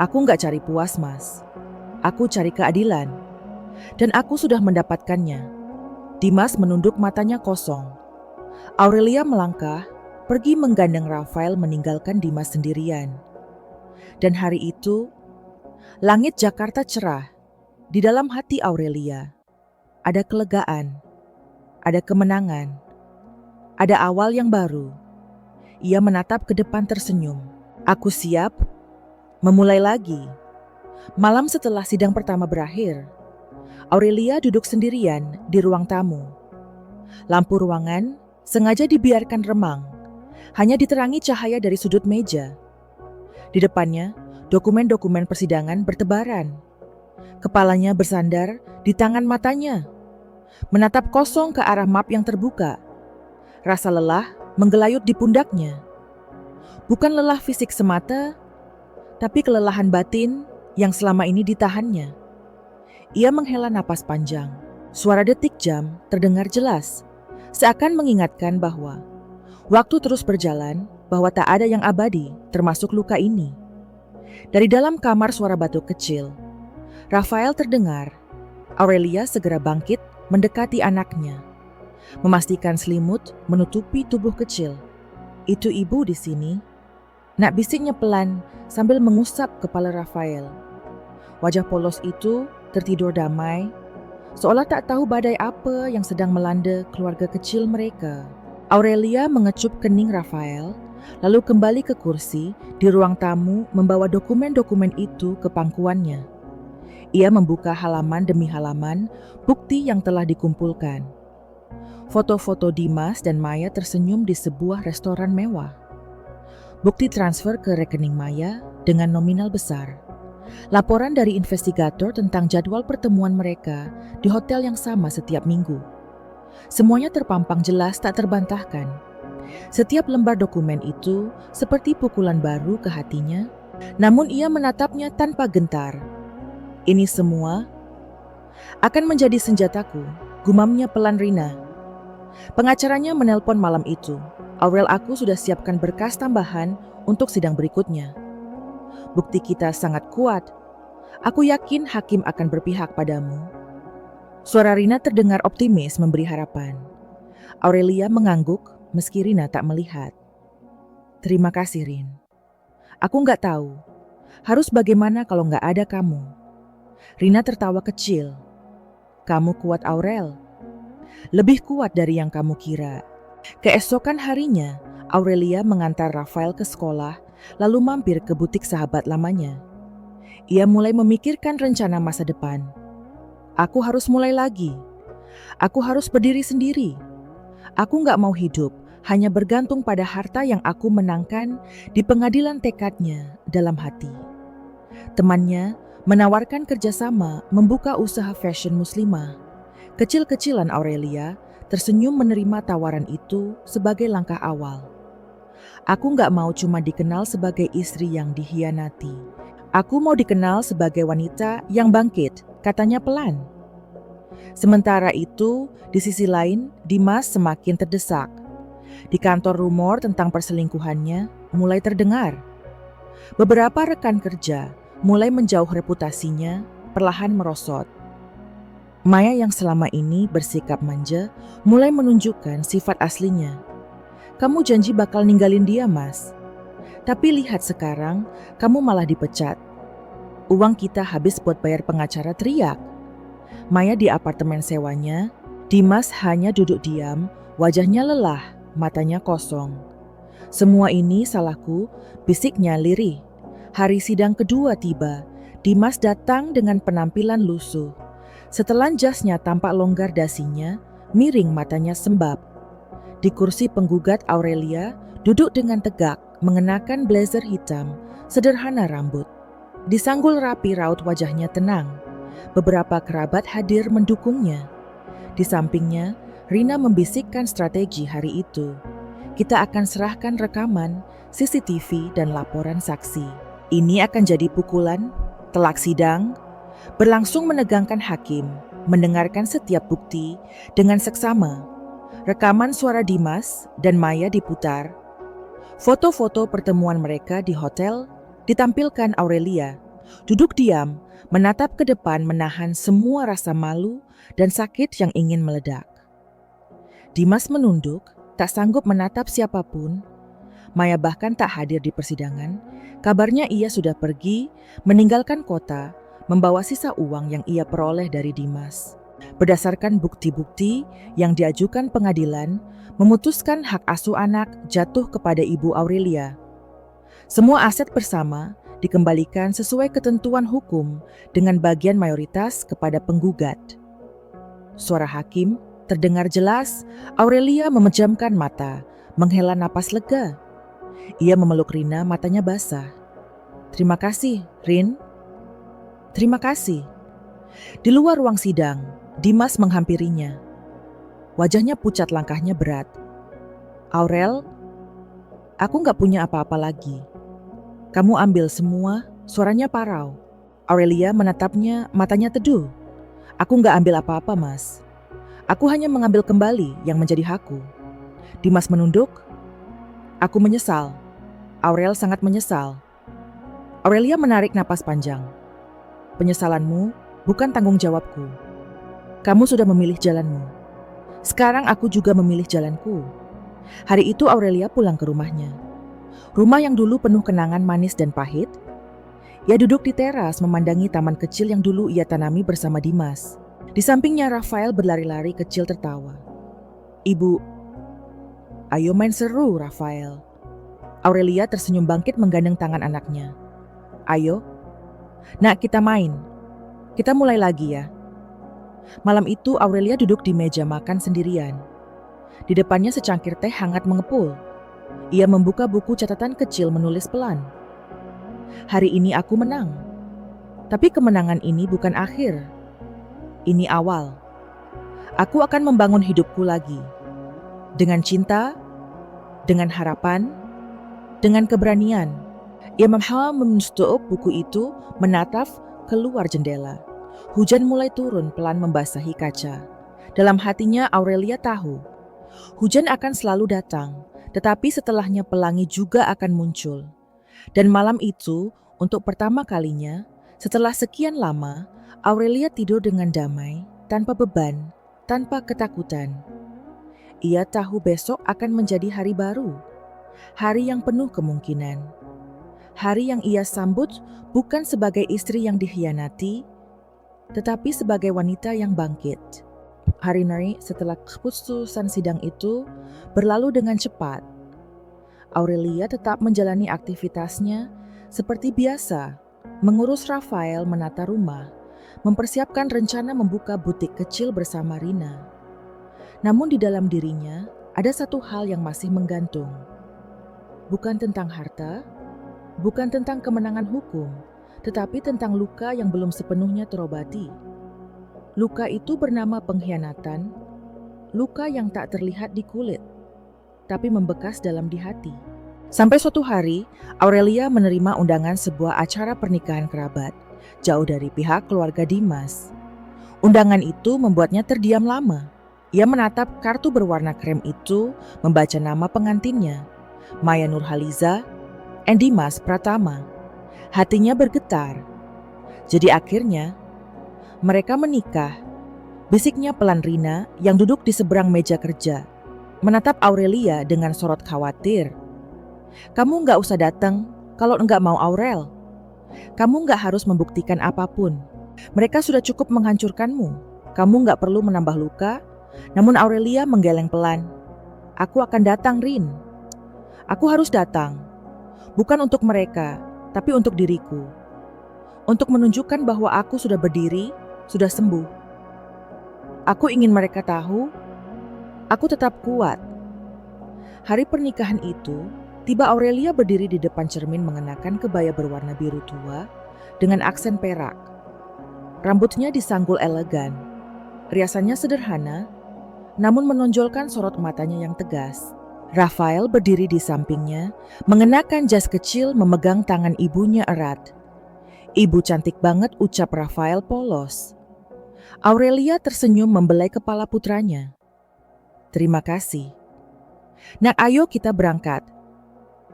"Aku nggak cari puas, Mas. Aku cari keadilan. Dan aku sudah mendapatkannya." Dimas menunduk, matanya kosong. Aurelia melangkah, pergi menggandeng Rafael, meninggalkan Dimas sendirian. Dan hari itu, langit Jakarta cerah. Di dalam hati Aurelia, ada kelegaan, ada kemenangan, ada awal yang baru. Ia menatap ke depan tersenyum. "Aku siap memulai lagi." Malam setelah sidang pertama berakhir, Aurelia duduk sendirian di ruang tamu. Lampu ruangan sengaja dibiarkan remang, hanya diterangi cahaya dari sudut meja. Di depannya, dokumen-dokumen persidangan bertebaran. Kepalanya bersandar di tangan matanya, menatap kosong ke arah map yang terbuka. Rasa lelah menggelayut di pundaknya. Bukan lelah fisik semata, tapi kelelahan batin yang selama ini ditahannya. Ia menghela napas panjang. Suara detik jam terdengar jelas, seakan mengingatkan bahwa waktu terus berjalan, bahwa tak ada yang abadi, termasuk luka ini. Dari dalam kamar suara batuk kecil. Rafael terdengar. Aurelia segera bangkit mendekati anaknya, memastikan selimut menutupi tubuh kecil. "Itu ibu di sini," nak bisiknya pelan sambil mengusap kepala Rafael. Wajah polos itu tertidur damai, seolah tak tahu badai apa yang sedang melanda keluarga kecil mereka. Aurelia mengecup kening Rafael, lalu kembali ke kursi di ruang tamu membawa dokumen-dokumen itu ke pangkuannya. Ia membuka halaman demi halaman bukti yang telah dikumpulkan. Foto-foto Dimas dan Maya tersenyum di sebuah restoran mewah. Bukti transfer ke rekening Maya dengan nominal besar. Laporan dari investigator tentang jadwal pertemuan mereka di hotel yang sama setiap minggu. Semuanya terpampang jelas tak terbantahkan. Setiap lembar dokumen itu seperti pukulan baru ke hatinya, namun ia menatapnya tanpa gentar. Ini semua akan menjadi senjataku, gumamnya pelan Rina. Pengacaranya menelpon malam itu. Aurel, aku sudah siapkan berkas tambahan untuk sidang berikutnya. Bukti kita sangat kuat. Aku yakin hakim akan berpihak padamu. Suara Rina terdengar optimis memberi harapan. Aurelia mengangguk meski Rina tak melihat. Terima kasih, Rin. Aku nggak tahu. Harus bagaimana kalau nggak ada kamu? Rina tertawa kecil. Kamu kuat, Aurel. Lebih kuat dari yang kamu kira. Keesokan harinya, Aurelia mengantar Rafael ke sekolah, lalu mampir ke butik sahabat lamanya. Ia mulai memikirkan rencana masa depan. Aku harus mulai lagi. Aku harus berdiri sendiri. Aku nggak mau hidup hanya bergantung pada harta yang aku menangkan di pengadilan tekadnya dalam hati. Temannya menawarkan kerjasama membuka usaha fashion muslimah. Kecil-kecilan Aurelia tersenyum menerima tawaran itu sebagai langkah awal. Aku nggak mau cuma dikenal sebagai istri yang dikhianati. Aku mau dikenal sebagai wanita yang bangkit, katanya pelan. Sementara itu, di sisi lain, Dimas semakin terdesak. Di kantor rumor tentang perselingkuhannya mulai terdengar. Beberapa rekan kerja mulai menjauh reputasinya, perlahan merosot. Maya yang selama ini bersikap manja mulai menunjukkan sifat aslinya. Kamu janji bakal ninggalin dia, Mas. Tapi lihat sekarang, kamu malah dipecat. Uang kita habis buat bayar pengacara, teriak. Maya di apartemen sewanya, Dimas hanya duduk diam, wajahnya lelah, matanya kosong. Semua ini salahku, bisiknya lirih. Hari sidang kedua tiba, Dimas datang dengan penampilan lusuh. Setelan jasnya tampak longgar dasinya, miring matanya sembab. Di kursi penggugat Aurelia duduk dengan tegak, mengenakan blazer hitam, sederhana rambut. Disanggul rapi raut wajahnya tenang. Beberapa kerabat hadir mendukungnya. Di sampingnya, Rina membisikkan strategi hari itu. Kita akan serahkan rekaman, CCTV, dan laporan saksi. Ini akan jadi pukulan, telak sidang, berlangsung menegangkan hakim, mendengarkan setiap bukti dengan seksama. Rekaman suara Dimas dan Maya diputar. Foto-foto pertemuan mereka di hotel ditampilkan Aurelia. Duduk diam, menatap ke depan menahan semua rasa malu dan sakit yang ingin meledak. Dimas menunduk, tak sanggup menatap siapapun. Maya bahkan tak hadir di persidangan. Kabarnya ia sudah pergi, meninggalkan kota, membawa sisa uang yang ia peroleh dari Dimas. Berdasarkan bukti-bukti yang diajukan pengadilan, memutuskan hak asuh anak jatuh kepada Ibu Aurelia. Semua aset bersama dikembalikan sesuai ketentuan hukum dengan bagian mayoritas kepada penggugat. Suara hakim terdengar jelas. Aurelia memejamkan mata, menghela napas lega. Ia memeluk Rina, matanya basah. Terima kasih, Rin. Terima kasih. Di luar ruang sidang, Dimas menghampirinya. Wajahnya pucat, langkahnya berat. Aurel, aku gak punya apa-apa lagi. Kamu ambil semua, suaranya parau. Aurelia menatapnya, matanya teduh. Aku gak ambil apa-apa, Mas. Aku hanya mengambil kembali yang menjadi hakku. Dimas menunduk. Aku menyesal. Aurel sangat menyesal. Aurelia menarik napas panjang. Penyesalanmu bukan tanggung jawabku. Kamu sudah memilih jalanmu. Sekarang aku juga memilih jalanku. Hari itu Aurelia pulang ke rumahnya. Rumah yang dulu penuh kenangan manis dan pahit. Ia duduk di teras memandangi taman kecil yang dulu ia tanami bersama Dimas. Di sampingnya Rafael berlari-lari kecil tertawa. Ibu, ayo main seru, Rafael. Aurelia tersenyum bangkit menggandeng tangan anaknya. Ayo, nak, kita main. Kita mulai lagi ya. Malam itu Aurelia duduk di meja makan sendirian. Di depannya secangkir teh hangat mengepul. Ia membuka buku catatan kecil menulis pelan. Hari ini aku menang. Tapi kemenangan ini bukan akhir. Ini awal. Aku akan membangun hidupku lagi. Dengan cinta, dengan harapan, dengan keberanian. Ia menutup buku itu, menatap keluar jendela. Hujan mulai turun pelan membasahi kaca. Dalam hatinya Aurelia tahu, hujan akan selalu datang, tetapi setelahnya pelangi juga akan muncul. Dan malam itu, untuk pertama kalinya, setelah sekian lama, Aurelia tidur dengan damai, tanpa beban, tanpa ketakutan. Ia tahu besok akan menjadi hari baru, hari yang penuh kemungkinan. Hari yang ia sambut bukan sebagai istri yang dikhianati, tetapi sebagai wanita yang bangkit. Hari-hari setelah keputusan sidang itu berlalu dengan cepat. Aurelia tetap menjalani aktivitasnya seperti biasa, mengurus Rafael, menata rumah, mempersiapkan rencana membuka butik kecil bersama Rina. Namun di dalam dirinya ada satu hal yang masih menggantung. Bukan tentang harta, bukan tentang kemenangan hukum, tetapi tentang luka yang belum sepenuhnya terobati. Luka itu bernama pengkhianatan, luka yang tak terlihat di kulit, tapi membekas dalam di hati. Sampai suatu hari, Aurelia menerima undangan sebuah acara pernikahan kerabat, jauh dari pihak keluarga Dimas. Undangan itu membuatnya terdiam lama. Ia menatap kartu berwarna krem itu, membaca nama pengantinnya, Maya Nurhaliza, dan Dimas Pratama. Hatinya bergetar. Jadi akhirnya, mereka menikah. Bisiknya pelan Rina yang duduk di seberang meja kerja, menatap Aurelia dengan sorot khawatir. Kamu nggak usah datang kalau nggak mau Aurel. Kamu nggak harus membuktikan apapun. Mereka sudah cukup menghancurkanmu. Kamu nggak perlu menambah luka. Namun Aurelia menggeleng pelan. Aku akan datang, Rin. Aku harus datang. Bukan untuk mereka, tapi untuk diriku. Untuk menunjukkan bahwa aku sudah berdiri, sudah sembuh. Aku ingin mereka tahu, aku tetap kuat. Hari pernikahan itu, tiba Aurelia berdiri di depan cermin mengenakan kebaya berwarna biru tua dengan aksen perak. Rambutnya disanggul elegan. Riasannya sederhana, namun menonjolkan sorot matanya yang tegas. Rafael berdiri di sampingnya, mengenakan jas kecil, memegang tangan ibunya erat. Ibu cantik banget, ucap Rafael polos. Aurelia tersenyum membelai kepala putranya. Terima kasih. Nak, ayo kita berangkat.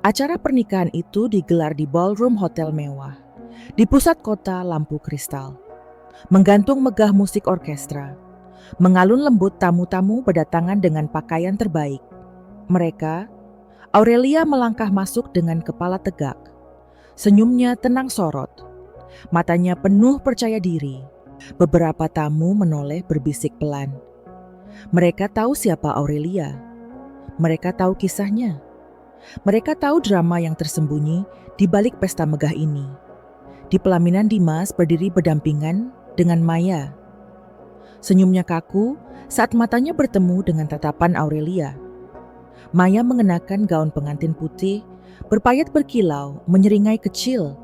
Acara pernikahan itu digelar di ballroom hotel mewah. Di pusat kota lampu kristal. Menggantung megah musik orkestra. Mengalun lembut tamu-tamu berdatangan dengan pakaian terbaik. Mereka, Aurelia melangkah masuk dengan kepala tegak. Senyumnya tenang sorot. Matanya penuh percaya diri. Beberapa tamu menoleh berbisik pelan. Mereka tahu siapa Aurelia. Mereka tahu kisahnya. Mereka tahu drama yang tersembunyi di balik pesta megah ini. Di pelaminan Dimas berdiri berdampingan dengan Maya. Senyumnya kaku saat matanya bertemu dengan tatapan Aurelia. Maya mengenakan gaun pengantin putih, berpayet berkilau, menyeringai kecil.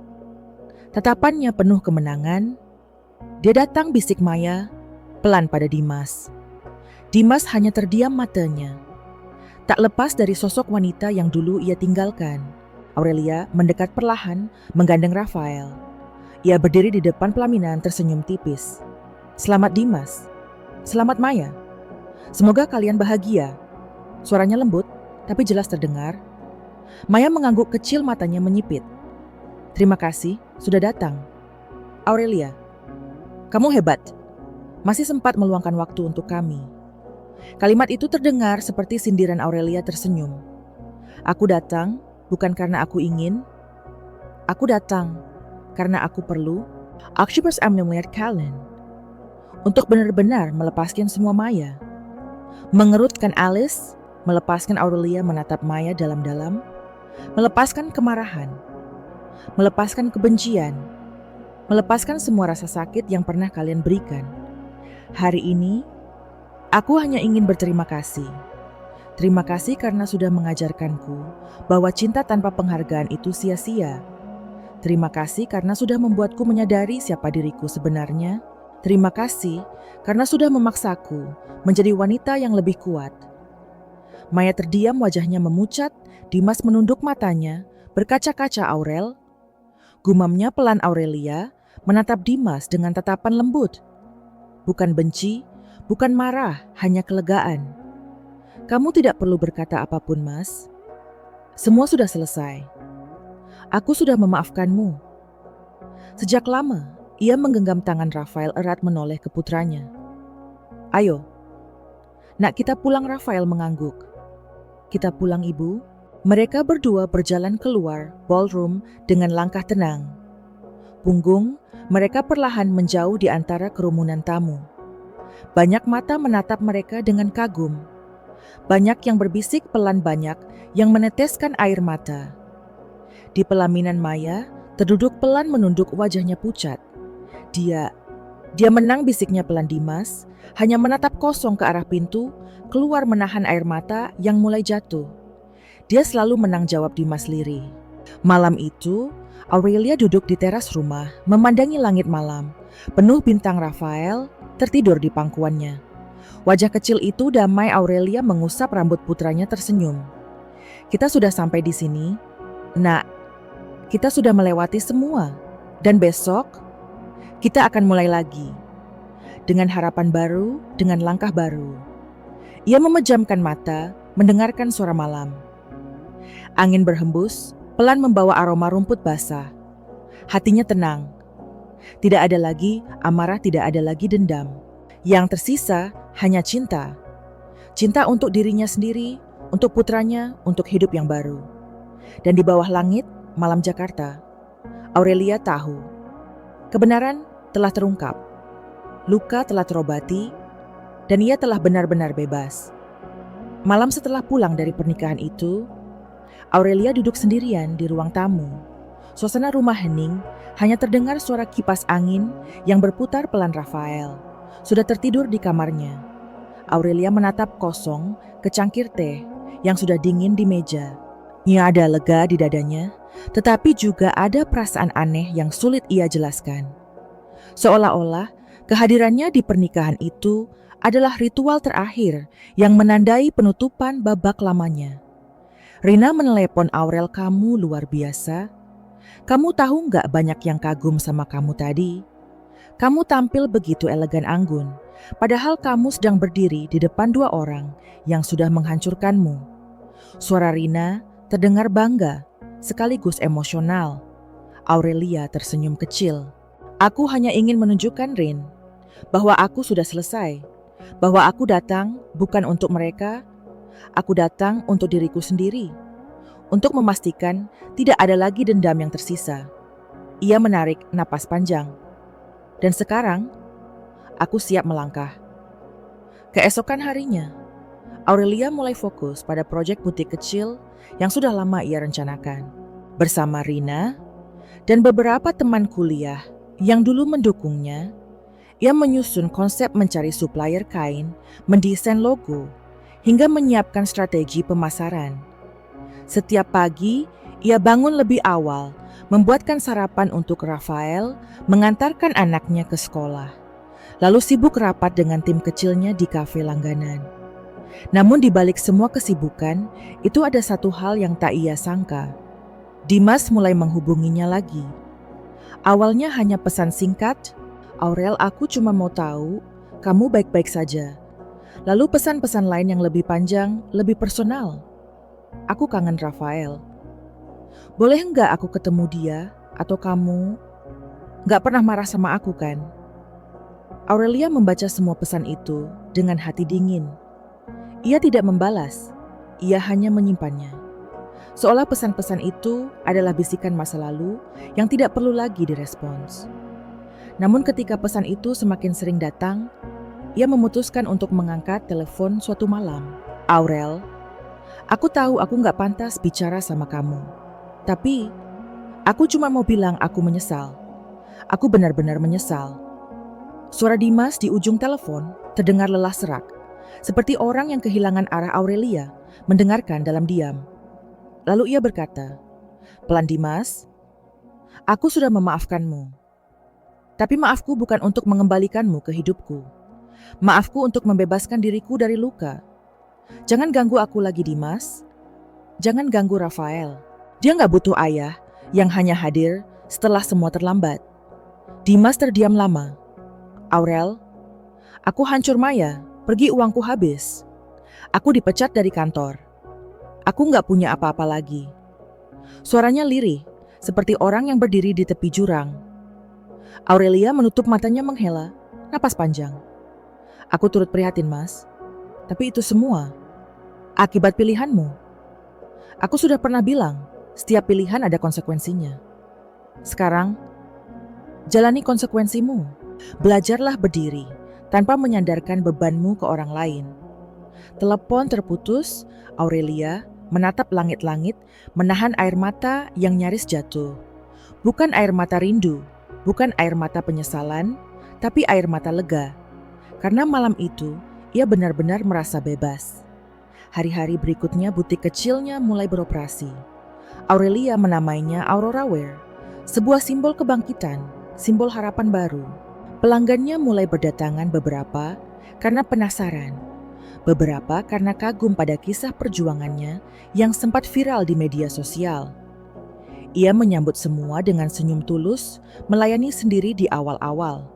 Tatapannya penuh kemenangan. Dia datang, bisik Maya, pelan pada Dimas. Dimas hanya terdiam matanya. Tak lepas dari sosok wanita yang dulu ia tinggalkan. Aurelia mendekat perlahan, menggandeng Rafael. Ia berdiri di depan pelaminan tersenyum tipis. Selamat Dimas. Selamat Maya. Semoga kalian bahagia. Suaranya lembut, tapi jelas terdengar. Maya mengangguk kecil, matanya menyipit. Terima kasih, sudah datang. Aurelia, kamu hebat. Masih sempat meluangkan waktu untuk kami. Kalimat itu terdengar seperti sindiran. Aurelia tersenyum. Aku datang bukan karena aku ingin. Aku datang karena aku perlu. Aku bersama melihat kalian. Untuk benar-benar melepaskan semua Maya. Mengerutkan alis, melepaskan. Aurelia menatap Maya dalam-dalam, melepaskan kemarahan, melepaskan kebencian, melepaskan semua rasa sakit yang pernah kalian berikan. Hari ini, aku hanya ingin berterima kasih. Terima kasih karena sudah mengajarkanku bahwa cinta tanpa penghargaan itu sia-sia. Terima kasih karena sudah membuatku menyadari siapa diriku sebenarnya. Terima kasih karena sudah memaksaku menjadi wanita yang lebih kuat. Maya terdiam, wajahnya memucat. Dimas menunduk matanya, berkaca-kaca Aurel. Gumamnya pelan Aurelia, menatap Dimas dengan tatapan lembut. Bukan benci, bukan marah, hanya kelegaan. Kamu tidak perlu berkata apapun, Mas. Semua sudah selesai. Aku sudah memaafkanmu. Sejak lama, ia menggenggam tangan Rafael erat menoleh ke putranya. Ayo, nak kita pulang, Rafael mengangguk. Kita pulang, Ibu. Mereka berdua berjalan keluar ballroom dengan langkah tenang. Punggung mereka perlahan menjauh di antara kerumunan tamu. Banyak mata menatap mereka dengan kagum. Banyak yang berbisik pelan, banyak yang meneteskan air mata. Di pelaminan Maya, terduduk pelan menunduk, wajahnya pucat. Dia menang, bisiknya pelan Dimas, hanya menatap kosong ke arah pintu, keluar menahan air mata yang mulai jatuh. Dia selalu menang, jawab Dimas lirih. Malam itu, Aurelia duduk di teras rumah, memandangi langit malam, penuh bintang. Rafael tertidur di pangkuannya. Wajah kecil itu damai. Aurelia mengusap rambut putranya, tersenyum. Kita sudah sampai di sini, Nak. Kita sudah melewati semua. Dan besok, kita akan mulai lagi. Dengan harapan baru, dengan langkah baru. Ia memejamkan mata, mendengarkan suara malam. Angin berhembus, pelan membawa aroma rumput basah. Hatinya tenang. Tidak ada lagi amarah, tidak ada lagi dendam. Yang tersisa hanya cinta. Cinta untuk dirinya sendiri, untuk putranya, untuk hidup yang baru. Dan di bawah langit, malam Jakarta, Aurelia tahu. Kebenaran telah terungkap. Luka telah terobati, dan ia telah benar-benar bebas. Malam setelah pulang dari pernikahan itu, Aurelia duduk sendirian di ruang tamu. Suasana rumah hening, hanya terdengar suara kipas angin yang berputar pelan. Rafael sudah tertidur di kamarnya. Aurelia menatap kosong ke cangkir teh yang sudah dingin di meja. Ia ada lega di dadanya, tetapi juga ada perasaan aneh yang sulit ia jelaskan. Seolah-olah kehadirannya di pernikahan itu adalah ritual terakhir yang menandai penutupan babak lamanya. Rina menelepon Aurel, kamu luar biasa. Kamu tahu nggak, banyak yang kagum sama kamu tadi. Kamu tampil begitu elegan anggun, padahal kamu sedang berdiri di depan dua orang yang sudah menghancurkanmu. Suara Rina terdengar bangga, sekaligus emosional. Aurelia tersenyum kecil. Aku hanya ingin menunjukkan, Rin, bahwa aku sudah selesai. Bahwa aku datang bukan untuk mereka. Aku datang untuk diriku sendiri, untuk memastikan tidak ada lagi dendam yang tersisa. Ia menarik napas panjang. Dan sekarang, aku siap melangkah. Keesokan harinya, Aurelia mulai fokus pada proyek butik kecil yang sudah lama ia rencanakan. Bersama Rina dan beberapa teman kuliah yang dulu mendukungnya, ia menyusun konsep, mencari supplier kain, mendesain logo, hingga menyiapkan strategi pemasaran. Setiap pagi, ia bangun lebih awal, membuatkan sarapan untuk Rafael, mengantarkan anaknya ke sekolah. Lalu sibuk rapat dengan tim kecilnya di kafe langganan. Namun di balik semua kesibukan, itu ada satu hal yang tak ia sangka. Dimas mulai menghubunginya lagi. Awalnya hanya pesan singkat, Aurel, aku cuma mau tahu kamu baik-baik saja. Lalu pesan-pesan lain yang lebih panjang, lebih personal. Aku kangen Rafael. Boleh enggak aku ketemu dia? Atau kamu enggak pernah marah sama aku kan? Aurelia membaca semua pesan itu dengan hati dingin. Ia tidak membalas, ia hanya menyimpannya. Seolah pesan-pesan itu adalah bisikan masa lalu yang tidak perlu lagi direspons. Namun ketika pesan itu semakin sering datang, ia memutuskan untuk mengangkat telepon suatu malam. Aurel, aku tahu aku gak pantas bicara sama kamu. Tapi, aku cuma mau bilang aku menyesal. Aku benar-benar menyesal. Suara Dimas di ujung telepon terdengar lelah serak, seperti orang yang kehilangan arah. Aurelia mendengarkan dalam diam. Lalu ia berkata, "Pelan Dimas, aku sudah memaafkanmu. Tapi maafku bukan untuk mengembalikanmu ke hidupku. Maafku untuk membebaskan diriku dari luka. Jangan ganggu aku lagi Dimas. Jangan ganggu Rafael. Dia gak butuh ayah yang hanya hadir setelah semua terlambat." Dimas terdiam lama. "Aurel, aku hancur Maya, pergi uangku habis. Aku dipecat dari kantor. Aku gak punya apa-apa lagi." Suaranya lirih, seperti orang yang berdiri di tepi jurang. Aurelia menutup matanya menghela napas panjang. "Aku turut prihatin Mas, tapi itu semua akibat pilihanmu. Aku sudah pernah bilang, setiap pilihan ada konsekuensinya. Sekarang, jalani konsekuensimu. Belajarlah berdiri tanpa menyandarkan bebanmu ke orang lain." Telepon terputus. Aurelia menatap langit-langit, menahan air mata yang nyaris jatuh. Bukan air mata rindu, bukan air mata penyesalan, tapi air mata lega. Karena malam itu, ia benar-benar merasa bebas. Hari-hari berikutnya butik kecilnya mulai beroperasi. Aurelia menamainya Aurora Wear, sebuah simbol kebangkitan, simbol harapan baru. Pelanggannya mulai berdatangan, beberapa karena penasaran, beberapa karena kagum pada kisah perjuangannya yang sempat viral di media sosial. Ia menyambut semua dengan senyum tulus, melayani sendiri di awal-awal.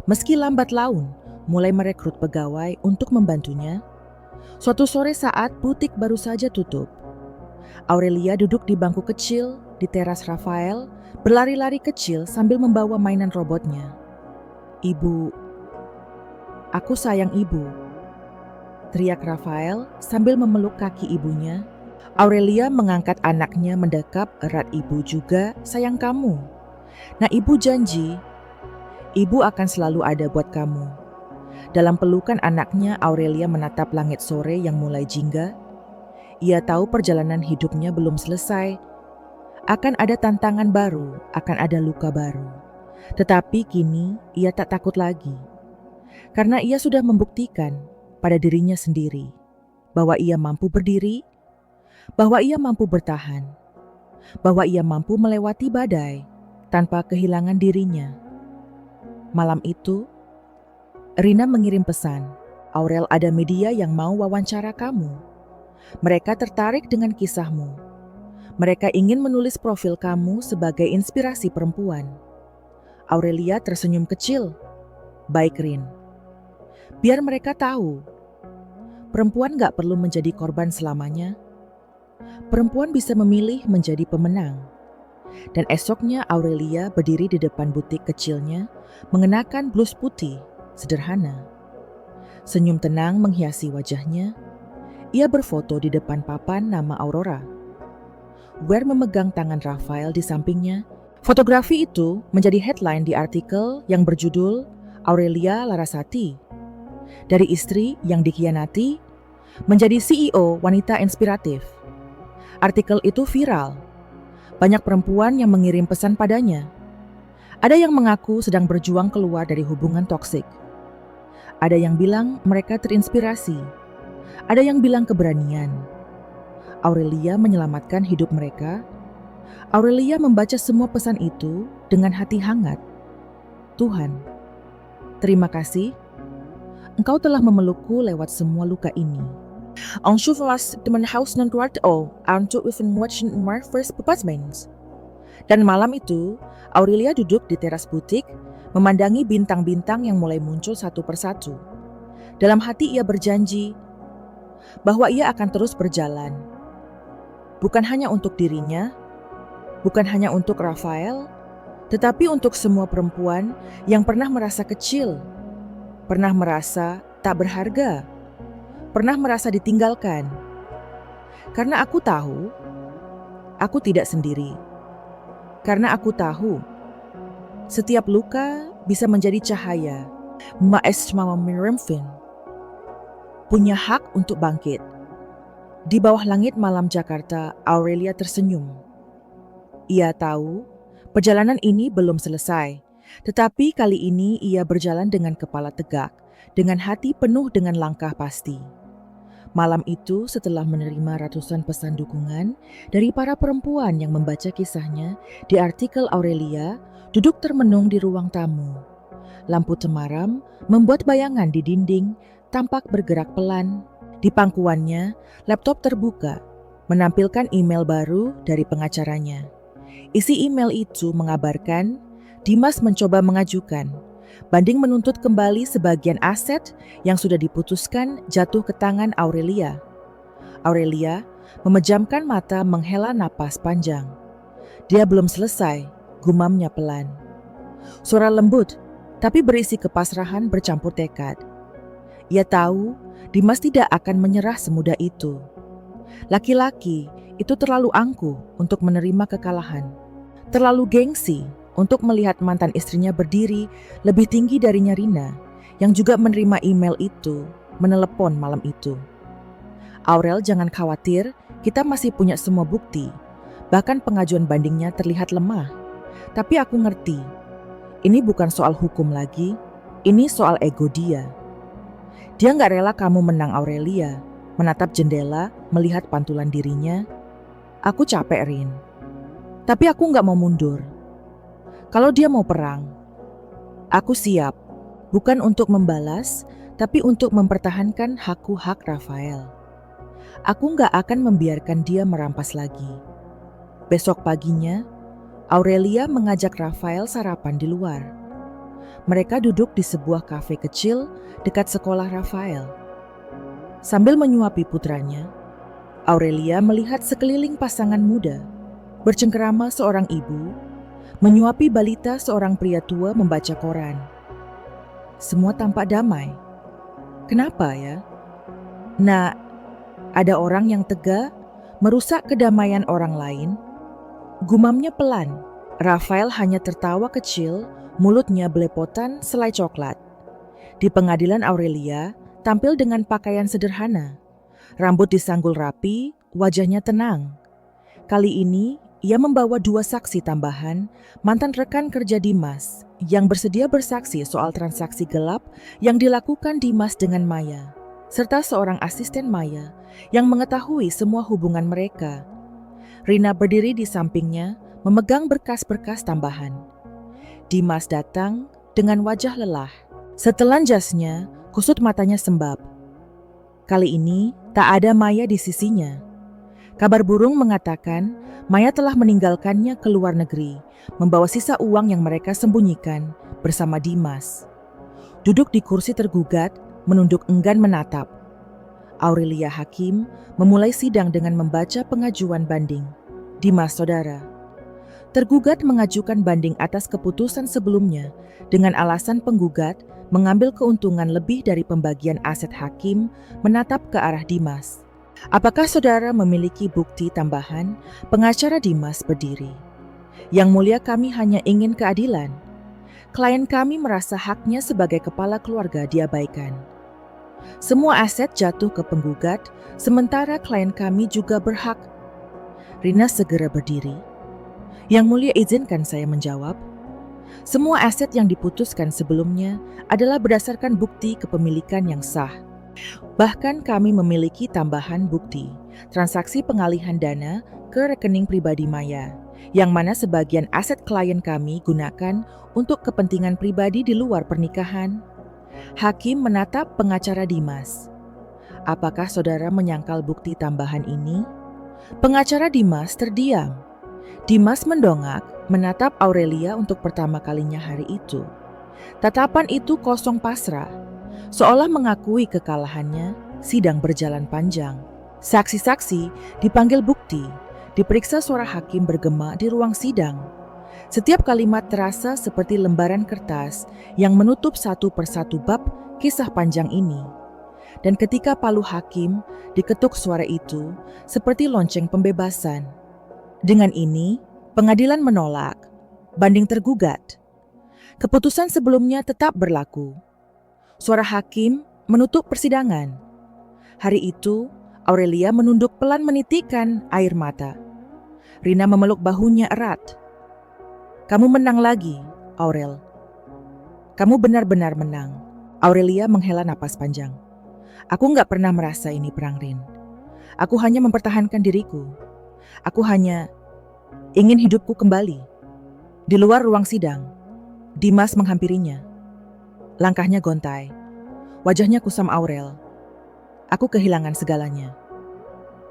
Meski lambat laun, mulai merekrut pegawai untuk membantunya. Suatu sore saat butik baru saja tutup, Aurelia duduk di bangku kecil di teras Rafael, berlari-lari kecil sambil membawa mainan robotnya. "Ibu, aku sayang ibu," teriak Rafael sambil memeluk kaki ibunya. Aurelia mengangkat anaknya mendekap erat. "Ibu juga sayang kamu. Nah, ibu janji, ibu akan selalu ada buat kamu." Dalam pelukan anaknya, Aurelia menatap langit sore yang mulai jingga. Ia tahu perjalanan hidupnya belum selesai. Akan ada tantangan baru, akan ada luka baru. Tetapi kini ia tak takut lagi. Karena ia sudah membuktikan pada dirinya sendiri bahwa ia mampu berdiri, bahwa ia mampu bertahan, bahwa ia mampu melewati badai tanpa kehilangan dirinya. Malam itu, Rina mengirim pesan, "Aurel, ada media yang mau wawancara kamu. Mereka tertarik dengan kisahmu. Mereka ingin menulis profil kamu sebagai inspirasi perempuan." Aurelia tersenyum kecil. "Baik Rin. Biar mereka tahu, perempuan gak perlu menjadi korban selamanya. Perempuan bisa memilih menjadi pemenang." Dan esoknya Aurelia berdiri di depan butik kecilnya, mengenakan blus putih, sederhana. Senyum tenang menghiasi wajahnya. Ia berfoto di depan papan nama Aurora. Wear memegang tangan Rafael di sampingnya. Fotografi itu menjadi headline di artikel yang berjudul "Aurelia Larasati, dari istri yang dikhianati menjadi CEO wanita inspiratif." Artikel itu viral. Banyak perempuan yang mengirim pesan padanya. Ada yang mengaku sedang berjuang keluar dari hubungan toksik. Ada yang bilang mereka terinspirasi. Ada yang bilang keberanian. Aurelia menyelamatkan hidup mereka. Aurelia membaca semua pesan itu dengan hati hangat. "Tuhan, terima kasih. Engkau telah memelukku lewat semua luka ini." Ang was teman house ng kwarto untuk within watching my first apartments. Dan malam itu, Aurelia duduk di teras butik, memandangi bintang-bintang yang mulai muncul satu persatu. Dalam hati ia berjanji bahwa ia akan terus berjalan. Bukan hanya untuk dirinya, bukan hanya untuk Rafael, tetapi untuk semua perempuan yang pernah merasa kecil, pernah merasa tak berharga, pernah merasa ditinggalkan. Karena aku tahu, aku tidak sendiri. Karena aku tahu, setiap luka bisa menjadi cahaya. Mama Mirimfin punya hak untuk bangkit. Di bawah langit malam Jakarta, Aurelia tersenyum. Ia tahu perjalanan ini belum selesai. Tetapi kali ini ia berjalan dengan kepala tegak, dengan hati penuh dengan langkah pasti. Malam itu setelah menerima ratusan pesan dukungan dari para perempuan yang membaca kisahnya di artikel Aurelia, duduk termenung di ruang tamu. Lampu temaram membuat bayangan di dinding tampak bergerak pelan. Di pangkuannya, laptop terbuka, menampilkan email baru dari pengacaranya. Isi email itu mengabarkan Dimas mencoba mengajukan banding menuntut kembali sebagian aset yang sudah diputuskan jatuh ke tangan Aurelia. Aurelia memejamkan mata menghela napas panjang. Dia belum selesai, gumamnya pelan. Suara lembut, tapi berisi kepasrahan bercampur tekad. Ia tahu Dimas tidak akan menyerah semudah itu. Laki-laki itu terlalu angkuh untuk menerima kekalahan. Terlalu gengsi untuk melihat mantan istrinya berdiri lebih tinggi darinya Rina, yang juga menerima email itu, menelepon malam itu. Aurel, jangan khawatir, kita masih punya semua bukti. Bahkan pengajuan bandingnya terlihat lemah. Tapi aku ngerti, ini bukan soal hukum lagi, ini soal ego dia. Dia gak rela kamu menang, Aurelia. Menatap jendela, melihat pantulan dirinya. Aku capek, Rin. Tapi aku gak mau mundur. Kalau dia mau perang, aku siap. Bukan untuk membalas, tapi untuk mempertahankan hak Rafael. Aku gak akan membiarkan dia merampas lagi. Besok paginya, Aurelia mengajak Rafael sarapan di luar. Mereka duduk di sebuah kafe kecil dekat sekolah Rafael. Sambil menyuapi putranya, Aurelia melihat sekeliling pasangan muda. Bercengkerama seorang ibu, menyuapi balita seorang pria tua membaca koran. Semua tampak damai. Kenapa ya? Nah, ada orang yang tega merusak kedamaian orang lain. Gumamnya pelan. Rafael hanya tertawa kecil, mulutnya belepotan selai coklat. Di pengadilan, Aurelia tampil dengan pakaian sederhana. Rambut disanggul rapi, wajahnya tenang. Kali ini, ia membawa 2 saksi tambahan, mantan rekan kerja Dimas, yang bersedia bersaksi soal transaksi gelap yang dilakukan Dimas dengan Maya, serta seorang asisten Maya yang mengetahui semua hubungan mereka. Rina berdiri di sampingnya, memegang berkas-berkas tambahan. Dimas datang dengan wajah lelah. Setelan jasnya, kusut matanya sembab. Kali ini, tak ada Maya di sisinya. Kabar burung mengatakan Maya telah meninggalkannya ke luar negeri, membawa sisa uang yang mereka sembunyikan bersama Dimas. Duduk di kursi tergugat, menunduk enggan menatap. Aurelia Hakim memulai sidang dengan membaca pengajuan banding. Dimas, saudara. Tergugat mengajukan banding atas keputusan sebelumnya dengan alasan penggugat mengambil keuntungan lebih dari pembagian aset hakim, menatap ke arah Dimas. Apakah saudara memiliki bukti tambahan? Pengacara Dimas berdiri. Yang mulia, kami hanya ingin keadilan. Klien kami merasa haknya sebagai kepala keluarga diabaikan. Semua aset jatuh ke penggugat, sementara klien kami juga berhak. Rina segera berdiri. Yang mulia, izinkan saya menjawab. Semua aset yang diputuskan sebelumnya adalah berdasarkan bukti kepemilikan yang sah. Bahkan kami memiliki tambahan bukti, transaksi pengalihan dana ke rekening pribadi Maya, yang mana sebagian aset klien kami gunakan untuk kepentingan pribadi di luar pernikahan. Hakim menatap pengacara Dimas. Apakah saudara menyangkal bukti tambahan ini? Pengacara Dimas terdiam. Dimas mendongak, menatap Aurelia untuk pertama kalinya hari itu. Tatapan itu kosong pasrah. Seolah mengakui kekalahannya, sidang berjalan panjang. Saksi-saksi dipanggil bukti, diperiksa, suara hakim bergema di ruang sidang. Setiap kalimat terasa seperti lembaran kertas yang menutup satu persatu bab kisah panjang ini. Dan ketika palu hakim diketuk, suara itu seperti lonceng pembebasan. Dengan ini, pengadilan menolak banding tergugat. Keputusan sebelumnya tetap berlaku. Suara hakim menutup persidangan. Hari itu, Aurelia menunduk pelan, menitikkan air mata. Rina memeluk bahunya erat. Kamu menang lagi, Aurel. Kamu benar-benar menang. Aurelia menghela napas panjang. Aku nggak pernah merasa ini perang, Rin. Aku hanya mempertahankan diriku. Aku hanya ingin hidupku kembali. Di luar ruang sidang, Dimas menghampirinya. Langkahnya gontai. Wajahnya kusam Aurel. Aku kehilangan segalanya.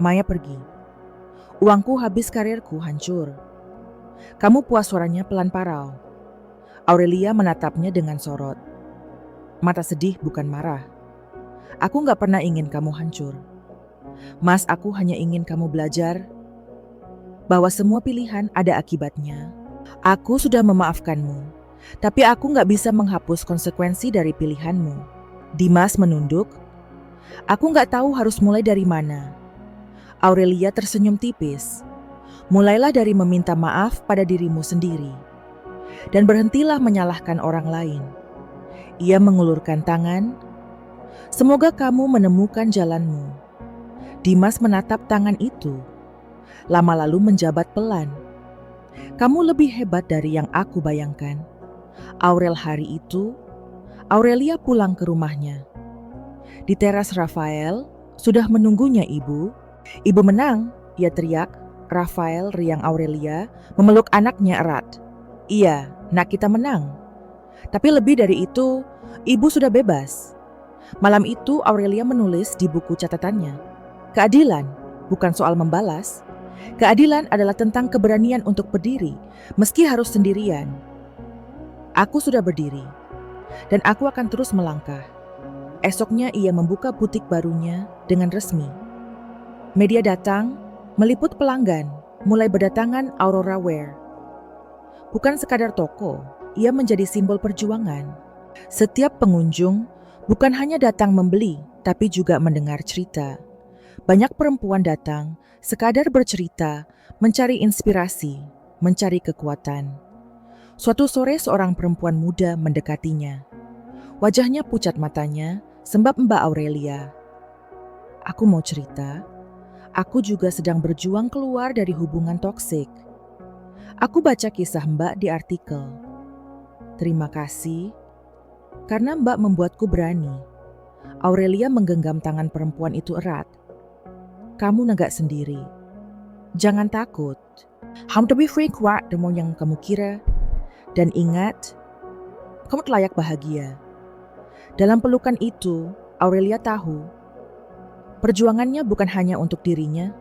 Maya pergi. Uangku habis, karirku hancur. Kamu puas, suaranya pelan parau. Aurelia menatapnya dengan sorot. Mata sedih bukan marah. Aku gak pernah ingin kamu hancur. Mas, aku hanya ingin kamu belajar bahwa semua pilihan ada akibatnya. Aku sudah memaafkanmu, tapi aku gak bisa menghapus konsekuensi dari pilihanmu. Dimas menunduk. Aku gak tahu harus mulai dari mana. Aurelia tersenyum tipis. Mulailah dari meminta maaf pada dirimu sendiri. Dan berhentilah menyalahkan orang lain. Ia mengulurkan tangan. Semoga kamu menemukan jalanmu. Dimas menatap tangan itu. Lama lalu menjabat pelan. Kamu lebih hebat dari yang aku bayangkan. Aurel, hari itu, Aurelia pulang ke rumahnya. Di teras Rafael sudah menunggunya ibu. Ibu menang, ia teriak. Rafael riang Aurelia memeluk anaknya erat. Iya, nak, kita menang. Tapi lebih dari itu, ibu sudah bebas. Malam itu Aurelia menulis di buku catatannya. Keadilan bukan soal membalas. Keadilan adalah tentang keberanian untuk berdiri, meski harus sendirian. Aku sudah berdiri, dan aku akan terus melangkah. Esoknya ia membuka butik barunya dengan resmi. Media datang, meliput pelanggan, mulai berdatangan Aurora Wear. Bukan sekadar toko, ia menjadi simbol perjuangan. Setiap pengunjung bukan hanya datang membeli, tapi juga mendengar cerita. Banyak perempuan datang, sekadar bercerita, mencari inspirasi, mencari kekuatan. Suatu sore seorang perempuan muda mendekatinya. Wajahnya pucat, matanya sembab Mbak Aurelia. Aku mau cerita, aku juga sedang berjuang keluar dari hubungan toksik. Aku baca kisah Mbak di artikel. Terima kasih, karena Mbak membuatku berani. Aurelia menggenggam tangan perempuan itu erat. Kamu nggak sendiri. Jangan takut. Kamu lebih free, kuat demo yang kamu kira. Dan ingat, kamu layak bahagia. Dalam pelukan itu, Aurelia tahu, perjuangannya bukan hanya untuk dirinya,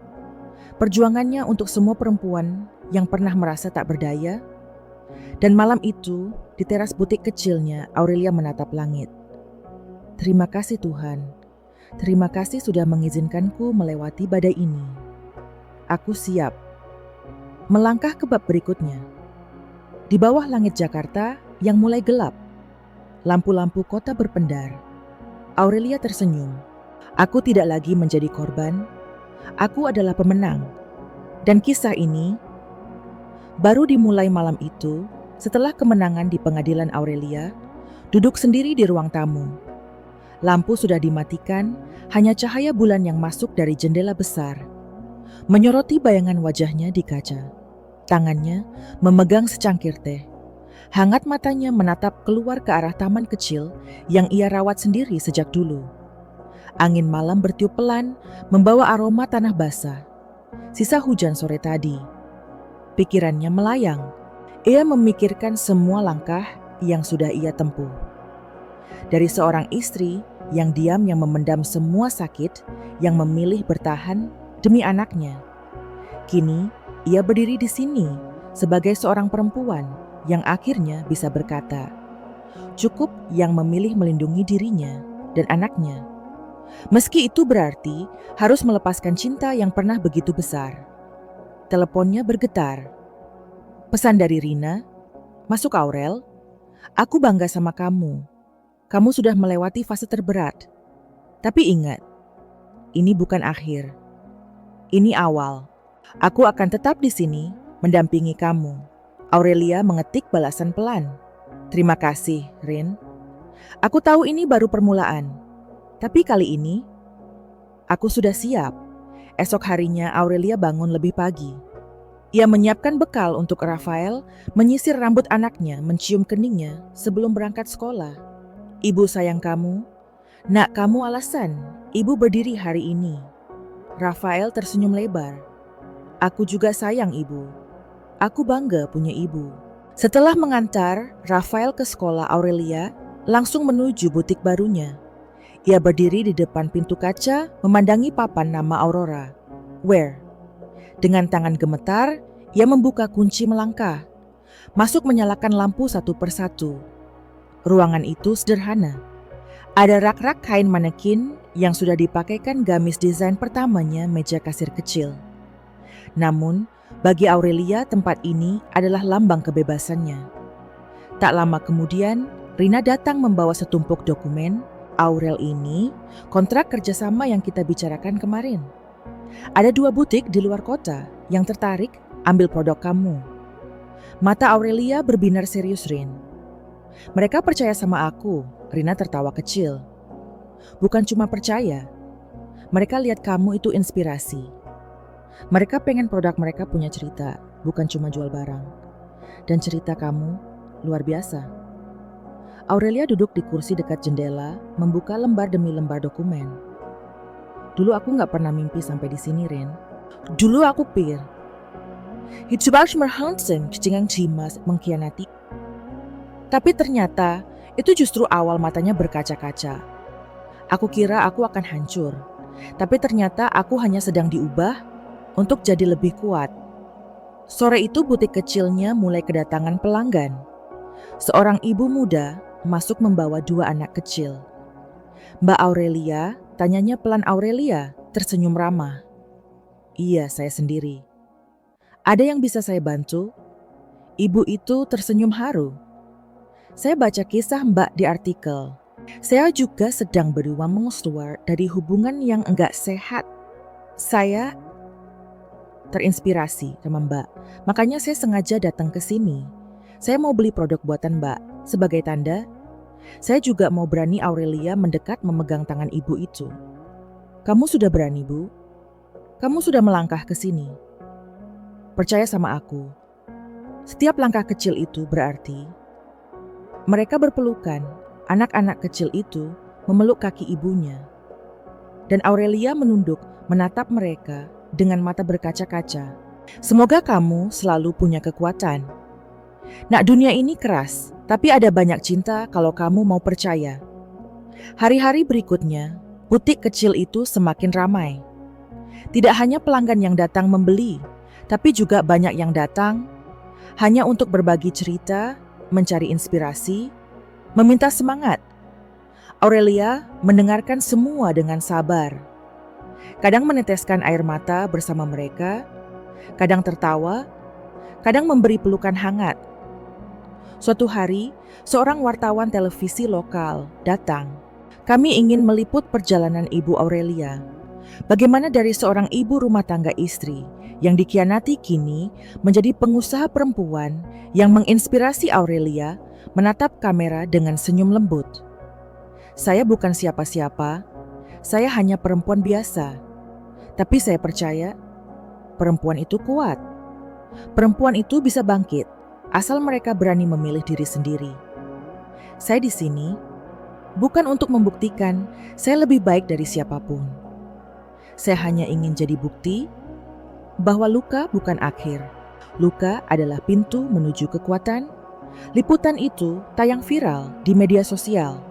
perjuangannya untuk semua perempuan yang pernah merasa tak berdaya. Dan malam itu, di teras butik kecilnya, Aurelia menatap langit. Terima kasih Tuhan. Terima kasih sudah mengizinkanku melewati badai ini. Aku siap melangkah ke bab berikutnya. Di bawah langit Jakarta yang mulai gelap, lampu-lampu kota berpendar. Aurelia tersenyum. Aku tidak lagi menjadi korban. Aku adalah pemenang. Dan kisah ini baru dimulai malam itu setelah kemenangan di pengadilan. Aurelia duduk sendiri di ruang tamu. Lampu sudah dimatikan, hanya cahaya bulan yang masuk dari jendela besar menyoroti bayangan wajahnya di kaca. Tangannya memegang secangkir teh. Hangat matanya menatap keluar ke arah taman kecil yang ia rawat sendiri sejak dulu. Angin malam bertiup pelan, membawa aroma tanah basah. Sisa hujan sore tadi. Pikirannya melayang. Ia memikirkan semua langkah yang sudah ia tempuh. Dari seorang istri yang diam, yang memendam semua sakit, yang memilih bertahan demi anaknya. Kini ia berdiri di sini sebagai seorang perempuan yang akhirnya bisa berkata, cukup, yang memilih melindungi dirinya dan anaknya. Meski itu berarti harus melepaskan cinta yang pernah begitu besar. Teleponnya bergetar. Pesan dari Rina, masuk Aurel, aku bangga sama kamu. Kamu sudah melewati fase terberat. Tapi ingat, ini bukan akhir. Ini awal. Aku akan tetap di sini mendampingi kamu. Aurelia mengetik balasan pelan. Terima kasih, Rin. Aku tahu ini baru permulaan. Tapi kali ini, aku sudah siap. Esok harinya Aurelia bangun lebih pagi. Ia menyiapkan bekal untuk Rafael, menyisir rambut anaknya, mencium keningnya sebelum berangkat sekolah. Ibu sayang kamu. Nak, kamu alasan ibu berdiri hari ini. Rafael tersenyum lebar. Aku juga sayang ibu. Aku bangga punya ibu. Setelah mengantar Rafael ke sekolah, Aurelia langsung menuju butik barunya. Ia berdiri di depan pintu kaca, memandangi papan nama Aurora. Where? Dengan tangan gemetar, ia membuka kunci melangkah. Masuk menyalakan lampu satu persatu. Ruangan itu sederhana. Ada rak-rak kain manekin yang sudah dipakaikan gamis desain pertamanya meja kasir kecil. Namun, bagi Aurelia tempat ini adalah lambang kebebasannya. Tak lama kemudian, Rina datang membawa setumpuk dokumen. Aurel ini kontrak kerjasama yang kita bicarakan kemarin. Ada 2 butik di luar kota yang tertarik ambil produk kamu. Mata Aurelia berbinar serius, Rin. Mereka percaya sama aku. Rina tertawa kecil. Bukan cuma percaya. Mereka lihat kamu itu inspirasi. Mereka pengen produk mereka punya cerita, bukan cuma jual barang. Dan cerita kamu luar biasa. Aurelia duduk di kursi dekat jendela, membuka lembar demi lembar dokumen. Dulu aku gak pernah mimpi sampai di sini, Ren. Dulu aku pikir, Hitchbach Merhansen kecingang cimas mengkhianati. Tapi ternyata itu justru awal matanya berkaca-kaca. Aku kira aku akan hancur. Tapi ternyata aku hanya sedang diubah untuk jadi lebih kuat. Sore itu butik kecilnya mulai kedatangan pelanggan. Seorang ibu muda masuk membawa 2 anak kecil. Mbak Aurelia, tanyanya pelan. Aurelia tersenyum ramah. Iya, saya sendiri. Ada yang bisa saya bantu? Ibu itu tersenyum haru. Saya baca kisah Mbak di artikel. Saya juga sedang beruang mengeluar dari hubungan yang enggak sehat. Saya terinspirasi sama Mbak. Makanya saya sengaja datang ke sini. Saya mau beli produk buatan Mbak. Sebagai tanda, saya juga mau berani. Aurelia mendekat memegang tangan ibu itu. Kamu sudah berani, Bu. Kamu sudah melangkah ke sini. Percaya sama aku. Setiap langkah kecil itu berarti. Mereka berpelukan. Anak-anak kecil itu memeluk kaki ibunya. Dan Aurelia menunduk menatap mereka dengan mata berkaca-kaca. Semoga kamu selalu punya kekuatan. Nak, dunia ini keras, tapi ada banyak cinta kalau kamu mau percaya. Hari-hari berikutnya, butik kecil itu semakin ramai. Tidak hanya pelanggan yang datang membeli, tapi juga banyak yang datang hanya untuk berbagi cerita, mencari inspirasi, meminta semangat. Aurelia mendengarkan semua dengan sabar. Kadang meneteskan air mata bersama mereka, kadang tertawa, kadang memberi pelukan hangat. Suatu hari, seorang wartawan televisi lokal datang. Kami ingin meliput perjalanan Ibu Aurelia. Bagaimana dari seorang ibu rumah tangga istri yang dikhianati kini menjadi pengusaha perempuan yang menginspirasi. Aurelia menatap kamera dengan senyum lembut. Saya bukan siapa-siapa, saya hanya perempuan biasa. Tapi saya percaya perempuan itu kuat. Perempuan itu bisa bangkit, asal mereka berani memilih diri sendiri. Saya di sini bukan untuk membuktikan saya lebih baik dari siapapun. Saya hanya ingin jadi bukti bahwa luka bukan akhir. Luka adalah pintu menuju kekuatan. Liputan itu tayang viral di media sosial.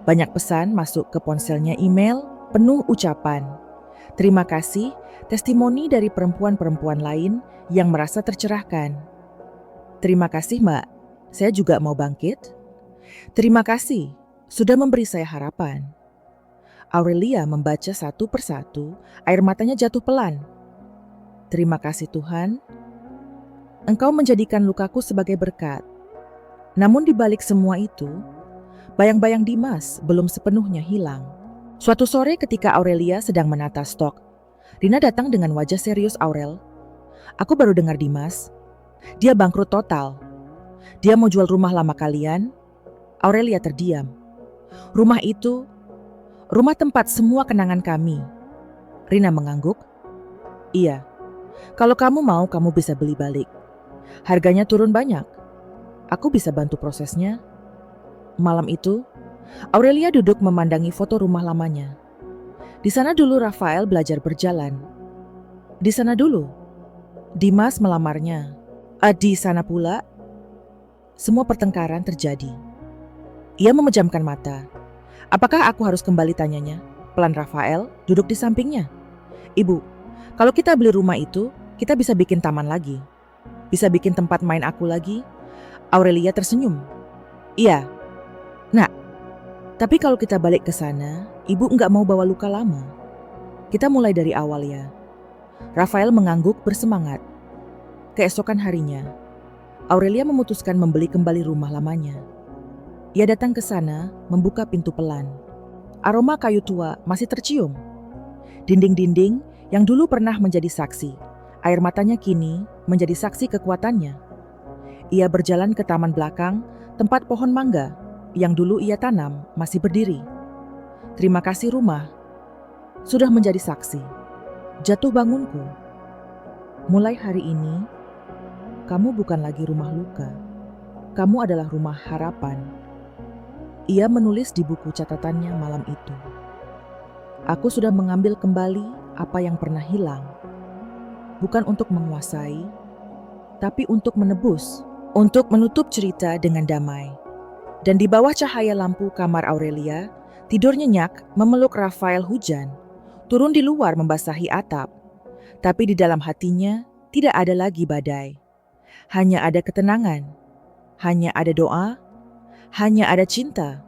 Banyak pesan masuk ke ponselnya, email penuh ucapan. Terima kasih, testimoni dari perempuan-perempuan lain yang merasa tercerahkan. Terima kasih, Mbak. Saya juga mau bangkit. Terima kasih, sudah memberi saya harapan. Aurelia membaca satu persatu, air matanya jatuh pelan. Terima kasih Tuhan, Engkau menjadikan lukaku sebagai berkat. Namun di balik semua itu, bayang-bayang Dimas belum sepenuhnya hilang. Suatu sore ketika Aurelia sedang menata stok, Rina datang dengan wajah serius. Aurel, aku baru dengar Dimas. Dia bangkrut total. Dia mau jual rumah lama kalian. Aurelia terdiam. Rumah itu, rumah tempat semua kenangan kami. Rina mengangguk. Iya, Kalau kamu mau, kamu bisa beli balik. Harganya turun banyak. Aku bisa bantu prosesnya. Malam itu, Aurelia duduk memandangi foto rumah lamanya. Di sana dulu Rafael belajar berjalan. Di sana dulu Dimas melamarnya. Di sana pula semua pertengkaran terjadi. Ia memejamkan mata. Apakah aku harus kembali, tanyanya? Pelan Rafael duduk di sampingnya. Ibu, kalau kita beli rumah itu, kita bisa bikin taman lagi. Bisa bikin tempat main aku lagi. Aurelia tersenyum. Iya, nak. Tapi kalau kita balik ke sana, ibu nggak mau bawa luka lama. Kita mulai dari awal ya. Rafael mengangguk bersemangat. Keesokan harinya, Aurelia memutuskan membeli kembali rumah lamanya. Ia datang ke sana, membuka pintu pelan. Aroma kayu tua masih tercium. Dinding-dinding yang dulu pernah menjadi saksi, air matanya kini menjadi saksi kekuatannya. Ia berjalan ke taman belakang, tempat pohon mangga yang dulu ia tanam masih berdiri. Terima kasih rumah, sudah menjadi saksi. Jatuh bangunku. Mulai hari ini, kamu bukan lagi rumah luka. Kamu adalah rumah harapan. Ia menulis di buku catatannya malam itu. Aku sudah mengambil kembali apa yang pernah hilang. Bukan untuk menguasai, tapi untuk menebus, untuk menutup cerita dengan damai. Dan di bawah cahaya lampu kamar Aurelia, tidur nyenyak memeluk Rafael hujan. Turun di luar membasahi atap. Tapi di dalam hatinya tidak ada lagi badai. Hanya ada ketenangan. Hanya ada doa. Hanya ada cinta.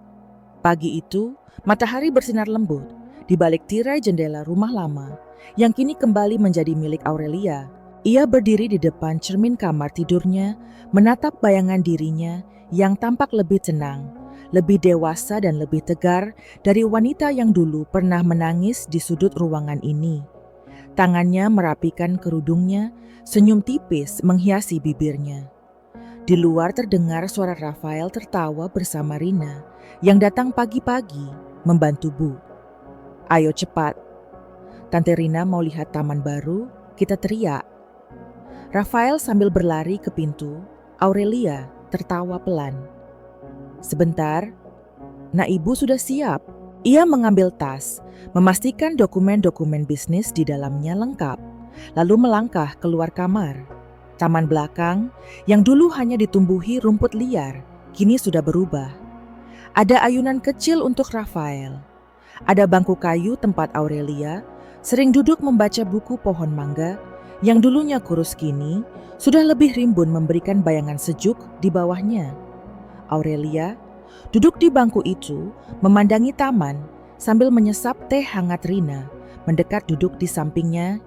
Pagi itu, matahari bersinar lembut di balik tirai jendela rumah lama yang kini kembali menjadi milik Aurelia. Ia berdiri di depan cermin kamar tidurnya, menatap bayangan dirinya yang tampak lebih tenang, lebih dewasa dan lebih tegar dari wanita yang dulu pernah menangis di sudut ruangan ini. Tangannya merapikan kerudungnya, senyum tipis menghiasi bibirnya. Di luar terdengar suara Rafael tertawa bersama Rina yang datang pagi-pagi membantu Bu. Ayo cepat, Tante Rina mau lihat taman baru, kita teriak. Rafael sambil berlari ke pintu, Aurelia tertawa pelan. Sebentar, nah ibu sudah siap. Ia mengambil tas, memastikan dokumen-dokumen bisnis di dalamnya lengkap, lalu melangkah keluar kamar. Taman belakang yang dulu hanya ditumbuhi rumput liar, kini sudah berubah. Ada ayunan kecil untuk Rafael. Ada bangku kayu tempat Aurelia sering duduk membaca buku pohon mangga yang dulunya kurus kini sudah lebih rimbun memberikan bayangan sejuk di bawahnya. Aurelia duduk di bangku itu memandangi taman sambil menyesap teh hangat Rina mendekat duduk di sampingnya.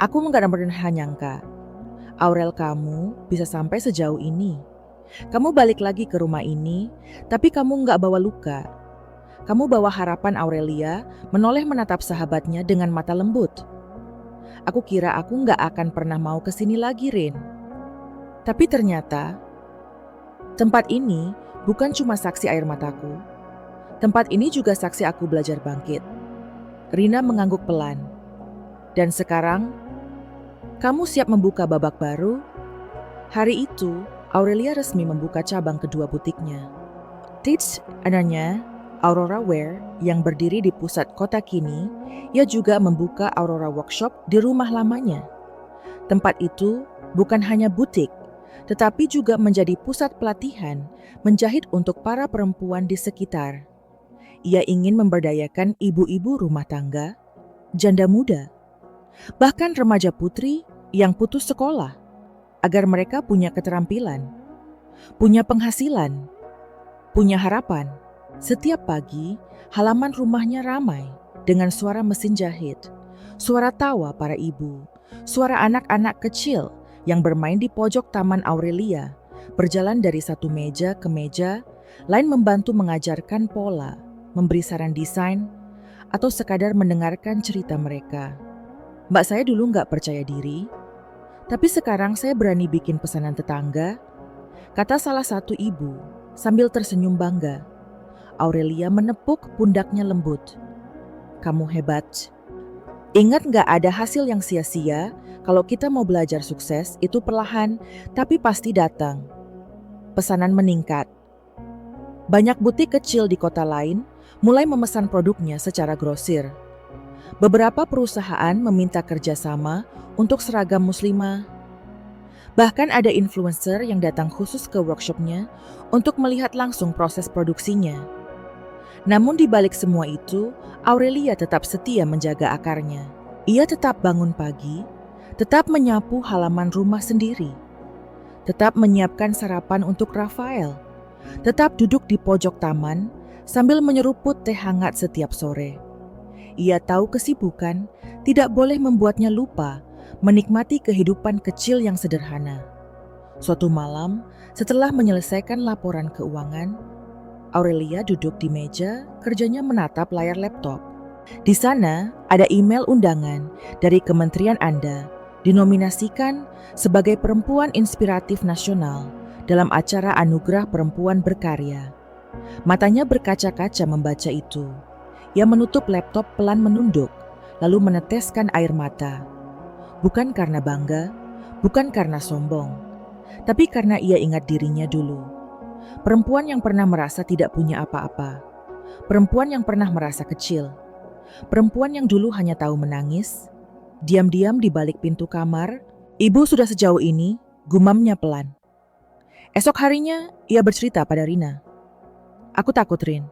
Aku nggak pernah nyangka Aurel kamu bisa sampai sejauh ini. Kamu balik lagi ke rumah ini, tapi kamu nggak bawa luka. Kamu bawa harapan. Aurelia menoleh menatap sahabatnya dengan mata lembut. Aku kira aku nggak akan pernah mau kesini lagi, Rin. Tapi ternyata, tempat ini bukan cuma saksi air mataku. Tempat ini juga saksi aku belajar bangkit. Rina mengangguk pelan. Dan sekarang, kamu siap membuka babak baru? Hari itu, Aurelia resmi membuka cabang kedua butiknya. Tits, adanya Aurora Wear yang berdiri di pusat kota kini, ia juga membuka Aurora Workshop di rumah lamanya. Tempat itu bukan hanya butik, tetapi juga menjadi pusat pelatihan menjahit untuk para perempuan di sekitar. Ia ingin memberdayakan ibu-ibu rumah tangga, janda muda, bahkan remaja putri yang putus sekolah, agar mereka punya keterampilan, punya penghasilan, punya harapan. Setiap pagi, halaman rumahnya ramai dengan suara mesin jahit, suara tawa para ibu, suara anak-anak kecil yang bermain di pojok taman Aurelia, berjalan dari satu meja ke meja, lain membantu mengajarkan pola, memberi saran desain, atau sekadar mendengarkan cerita mereka. Mbak saya dulu nggak percaya diri, tapi sekarang saya berani bikin pesanan tetangga, kata salah satu ibu sambil tersenyum bangga. Aurelia menepuk pundaknya lembut. Kamu hebat. Ingat nggak, ada hasil yang sia-sia. Kalau kita mau belajar sukses, itu perlahan, tapi pasti datang. Pesanan meningkat. Banyak butik kecil di kota lain mulai memesan produknya secara grosir. Beberapa perusahaan meminta kerjasama untuk seragam muslimah. Bahkan ada influencer yang datang khusus ke workshopnya untuk melihat langsung proses produksinya. Namun di balik semua itu, Aurelia tetap setia menjaga akarnya. Ia tetap bangun pagi, tetap menyapu halaman rumah sendiri, tetap menyiapkan sarapan untuk Rafael, tetap duduk di pojok taman sambil menyeruput teh hangat setiap sore. Ia tahu kesibukan tidak boleh membuatnya lupa menikmati kehidupan kecil yang sederhana. Suatu malam, setelah menyelesaikan laporan keuangan, Aurelia duduk di meja kerjanya menatap layar laptop. Di sana ada email undangan dari Kementerian Anda dinominasikan sebagai Perempuan Inspiratif Nasional dalam acara Anugerah Perempuan Berkarya. Matanya berkaca-kaca membaca itu. Ia menutup laptop pelan menunduk, lalu meneteskan air mata. Bukan karena bangga, bukan karena sombong, tapi karena ia ingat dirinya dulu. Perempuan yang pernah merasa tidak punya apa-apa. Perempuan yang pernah merasa kecil. Perempuan yang dulu hanya tahu menangis, diam-diam di balik pintu kamar. Ibu sudah sejauh ini, gumamnya pelan. Esok harinya, ia bercerita pada Rina. Aku takut, Rin.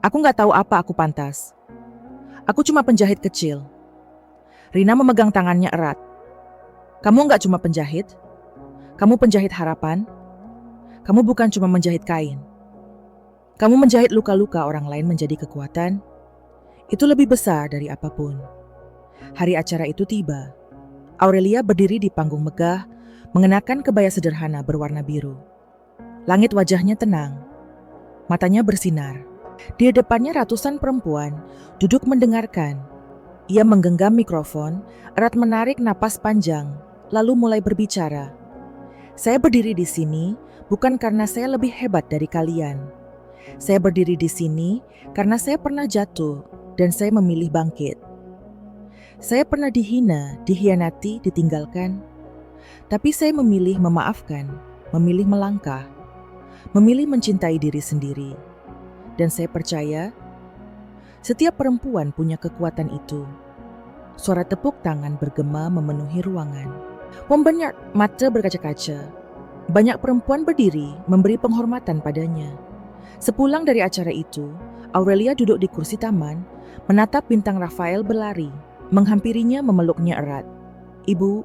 Aku nggak tahu apa aku pantas. Aku cuma penjahit kecil. Rina memegang tangannya erat. Kamu nggak cuma penjahit. Kamu penjahit harapan. Kamu bukan cuma menjahit kain. Kamu menjahit luka-luka orang lain menjadi kekuatan. Itu lebih besar dari apapun. Hari acara itu tiba. Aurelia berdiri di panggung megah, mengenakan kebaya sederhana berwarna biru. Langit wajahnya tenang. Matanya bersinar. Di depannya ratusan perempuan duduk mendengarkan. Ia menggenggam mikrofon, erat menarik napas panjang, lalu mulai berbicara. Saya berdiri di sini bukan karena saya lebih hebat dari kalian. Saya berdiri di sini karena saya pernah jatuh dan saya memilih bangkit. Saya pernah dihina, dikhianati, ditinggalkan. Tapi saya memilih memaafkan, memilih melangkah, memilih mencintai diri sendiri. Dan saya percaya setiap perempuan punya kekuatan itu. Suara tepuk tangan bergema memenuhi ruangan. Membenyak mata berkaca-kaca. Banyak perempuan berdiri memberi penghormatan padanya. Sepulang dari acara itu, Aurelia duduk di kursi taman, menatap bintang Rafael berlari, menghampirinya memeluknya erat. Ibu,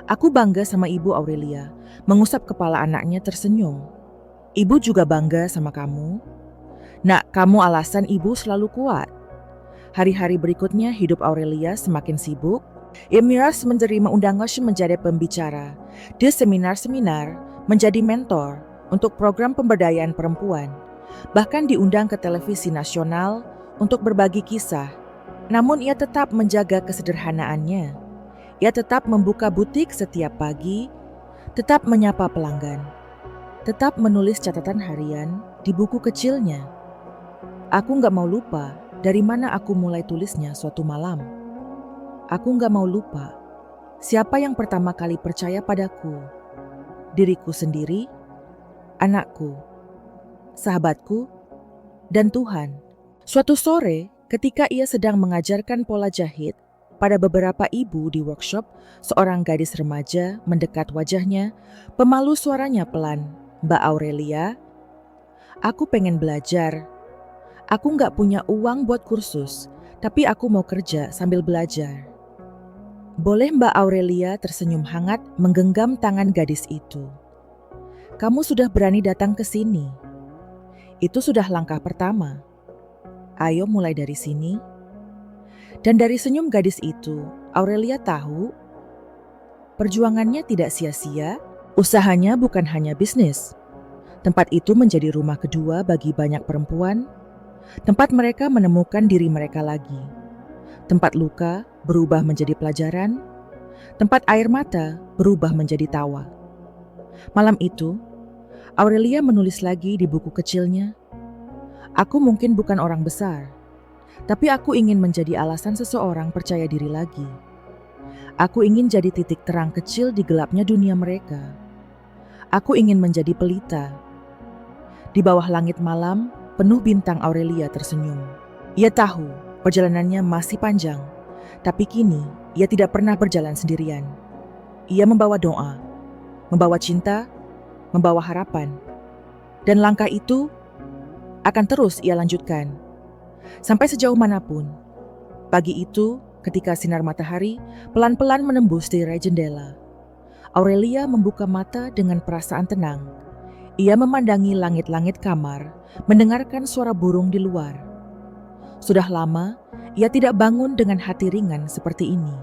aku bangga sama Ibu Aurelia, mengusap kepala anaknya tersenyum. Ibu juga bangga sama kamu. Nak, kamu alasan Ibu selalu kuat. Hari-hari berikutnya hidup Aurelia semakin sibuk. Emiras menerima undangan menjadi pembicara di seminar-seminar, menjadi mentor untuk program pemberdayaan perempuan. Bahkan diundang ke televisi nasional untuk berbagi kisah. Namun ia tetap menjaga kesederhanaannya. Ia tetap membuka butik setiap pagi, tetap menyapa pelanggan, tetap menulis catatan harian di buku kecilnya. Aku nggak mau lupa dari mana aku mulai tulisnya suatu malam. Aku nggak mau lupa siapa yang pertama kali percaya padaku. Diriku sendiri, anakku, sahabatku, dan Tuhan. Suatu sore, ketika ia sedang mengajarkan pola jahit pada beberapa ibu di workshop, seorang gadis remaja mendekat wajahnya, pemalu suaranya pelan. Mbak Aurelia, aku pengen belajar. Aku nggak punya uang buat kursus, tapi aku mau kerja sambil belajar. Boleh? Mbak Aurelia tersenyum hangat menggenggam tangan gadis itu. Kamu sudah berani datang ke sini. Itu sudah langkah pertama. Ayo mulai dari sini. Dan dari senyum gadis itu, Aurelia tahu perjuangannya tidak sia-sia, usahanya bukan hanya bisnis. Tempat itu menjadi rumah kedua bagi banyak perempuan, tempat mereka menemukan diri mereka lagi. Tempat luka berubah menjadi pelajaran, tempat air mata berubah menjadi tawa. Malam itu, Aurelia menulis lagi di buku kecilnya, aku mungkin bukan orang besar, Tapi aku ingin menjadi alasan seseorang percaya diri lagi. Aku ingin jadi titik terang kecil di gelapnya dunia mereka. Aku ingin menjadi pelita. Di bawah langit malam, penuh bintang, Aurelia tersenyum. Ia tahu perjalanannya masih panjang, tapi kini ia tidak pernah berjalan sendirian. Ia membawa doa, membawa cinta, membawa harapan. Dan langkah itu akan terus ia lanjutkan. Sampai sejauh manapun. Pagi itu, ketika sinar matahari pelan-pelan menembus tirai jendela, Aurelia membuka mata dengan perasaan tenang. Ia memandangi langit-langit kamar, mendengarkan suara burung di luar. Sudah lama, ia tidak bangun dengan hati ringan seperti ini.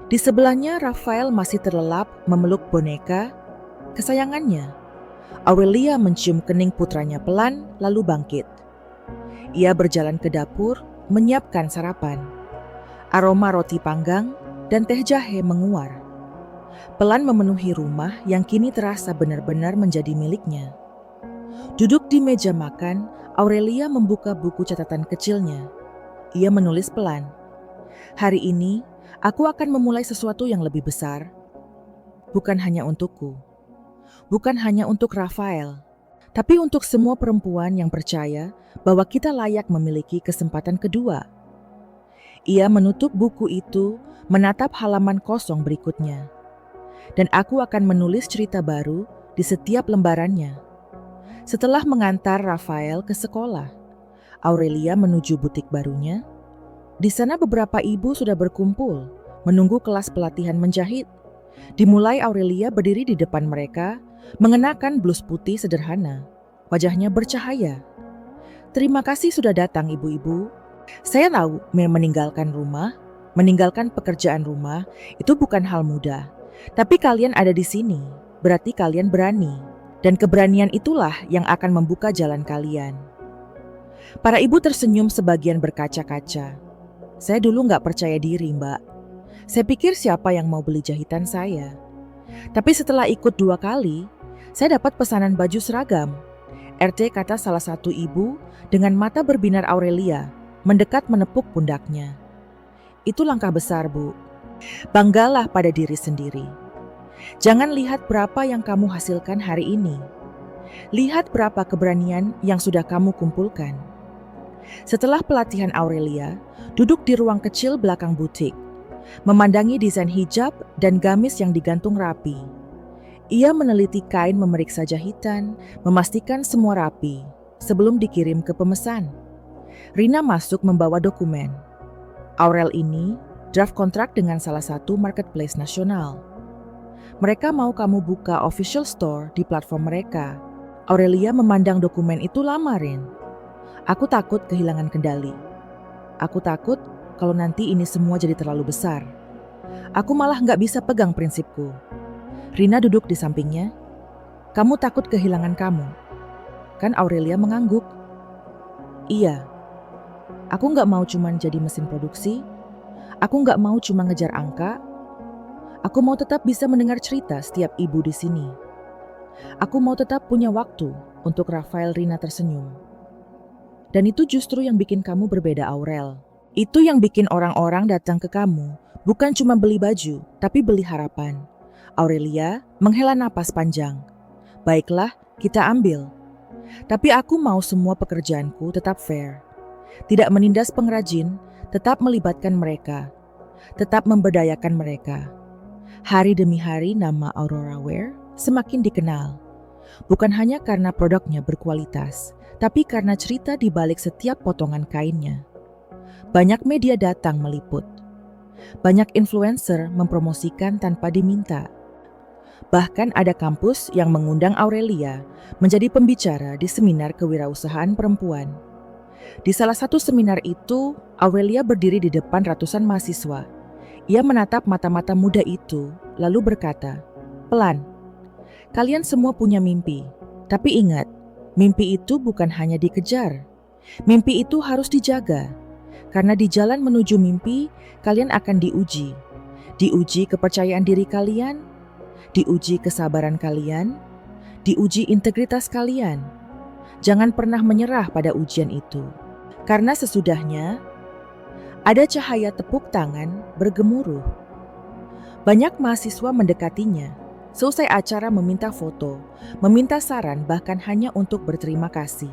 Di sebelahnya, Rafael masih terlelap memeluk boneka kesayangannya. Aurelia mencium kening putranya pelan, lalu bangkit. Ia berjalan ke dapur, menyiapkan sarapan. Aroma roti panggang dan teh jahe menguar. Pelan memenuhi rumah yang kini terasa benar-benar menjadi miliknya. Duduk di meja makan, Aurelia membuka buku catatan kecilnya. Ia menulis pelan. Hari ini, aku akan memulai sesuatu yang lebih besar. Bukan hanya untukku. Bukan hanya untuk Rafael. Tapi untuk semua perempuan yang percaya bahwa kita layak memiliki kesempatan kedua. Ia menutup buku itu, menatap halaman kosong berikutnya. Dan aku akan menulis cerita baru di setiap lembarannya. Setelah mengantar Rafael ke sekolah, Aurelia menuju butik barunya. Di sana beberapa ibu sudah berkumpul, menunggu kelas pelatihan menjahit. Dimulai, Aurelia berdiri di depan mereka, mengenakan blus putih sederhana. Wajahnya bercahaya. Terima kasih sudah datang, ibu-ibu. Saya tahu meninggalkan rumah, meninggalkan pekerjaan rumah, itu bukan hal mudah. Tapi kalian ada di sini, berarti kalian berani. Dan keberanian itulah yang akan membuka jalan kalian. Para ibu tersenyum, sebagian berkaca-kaca. Saya dulu nggak percaya diri, Mbak. Saya pikir siapa yang mau beli jahitan saya. Tapi setelah ikut 2 kali, saya dapat pesanan baju seragam. RT, kata salah satu ibu dengan mata berbinar Aurelia, mendekat menepuk pundaknya. Itu langkah besar, Bu. Banggalah pada diri sendiri. Jangan lihat berapa yang kamu hasilkan hari ini. Lihat berapa keberanian yang sudah kamu kumpulkan. Setelah pelatihan, Aurelia duduk di ruang kecil belakang butik, memandangi desain hijab dan gamis yang digantung rapi. Ia meneliti kain, memeriksa jahitan, memastikan semua rapi sebelum dikirim ke pemesan. Rina masuk membawa dokumen. Aurel ini draft kontrak dengan salah satu marketplace nasional. Mereka mau kamu buka official store di platform mereka. Aurelia memandang dokumen itu lama, Rin. Aku takut kehilangan kendali. Aku takut kalau nanti ini semua jadi terlalu besar. Aku malah nggak bisa pegang prinsipku. Rina duduk di sampingnya. Kamu takut kehilangan kamu? Kan Aurelia mengangguk. Iya. Aku nggak mau cuma jadi mesin produksi. Aku nggak mau cuma ngejar angka. Aku mau tetap bisa mendengar cerita setiap ibu di sini. Aku mau tetap punya waktu untuk Rafael. Rina tersenyum. Dan itu justru yang bikin kamu berbeda, Aurel. Itu yang bikin orang-orang datang ke kamu, bukan cuma beli baju, tapi beli harapan. Aurelia menghela napas panjang. Baiklah, kita ambil. Tapi aku mau semua pekerjaanku tetap fair. Tidak menindas pengrajin, tetap melibatkan mereka. Tetap memberdayakan mereka. Hari demi hari nama Aurora Wear semakin dikenal. Bukan hanya karena produknya berkualitas, tapi karena cerita di balik setiap potongan kainnya. Banyak media datang meliput. Banyak influencer mempromosikan tanpa diminta. Bahkan ada kampus yang mengundang Aurelia menjadi pembicara di seminar kewirausahaan perempuan. Di salah satu seminar itu, Aurelia berdiri di depan ratusan mahasiswa. Ia menatap mata-mata muda itu, lalu berkata, "Pelan, kalian semua punya mimpi. Tapi ingat, mimpi itu bukan hanya dikejar. Mimpi itu harus dijaga. Karena di jalan menuju mimpi, kalian akan diuji. Diuji kepercayaan diri kalian, diuji kesabaran kalian, diuji integritas kalian. Jangan pernah menyerah pada ujian itu. Karena sesudahnya, Ada cahaya tepuk tangan bergemuruh. Banyak mahasiswa mendekatinya. Selesai acara meminta foto, meminta saran bahkan hanya untuk berterima kasih.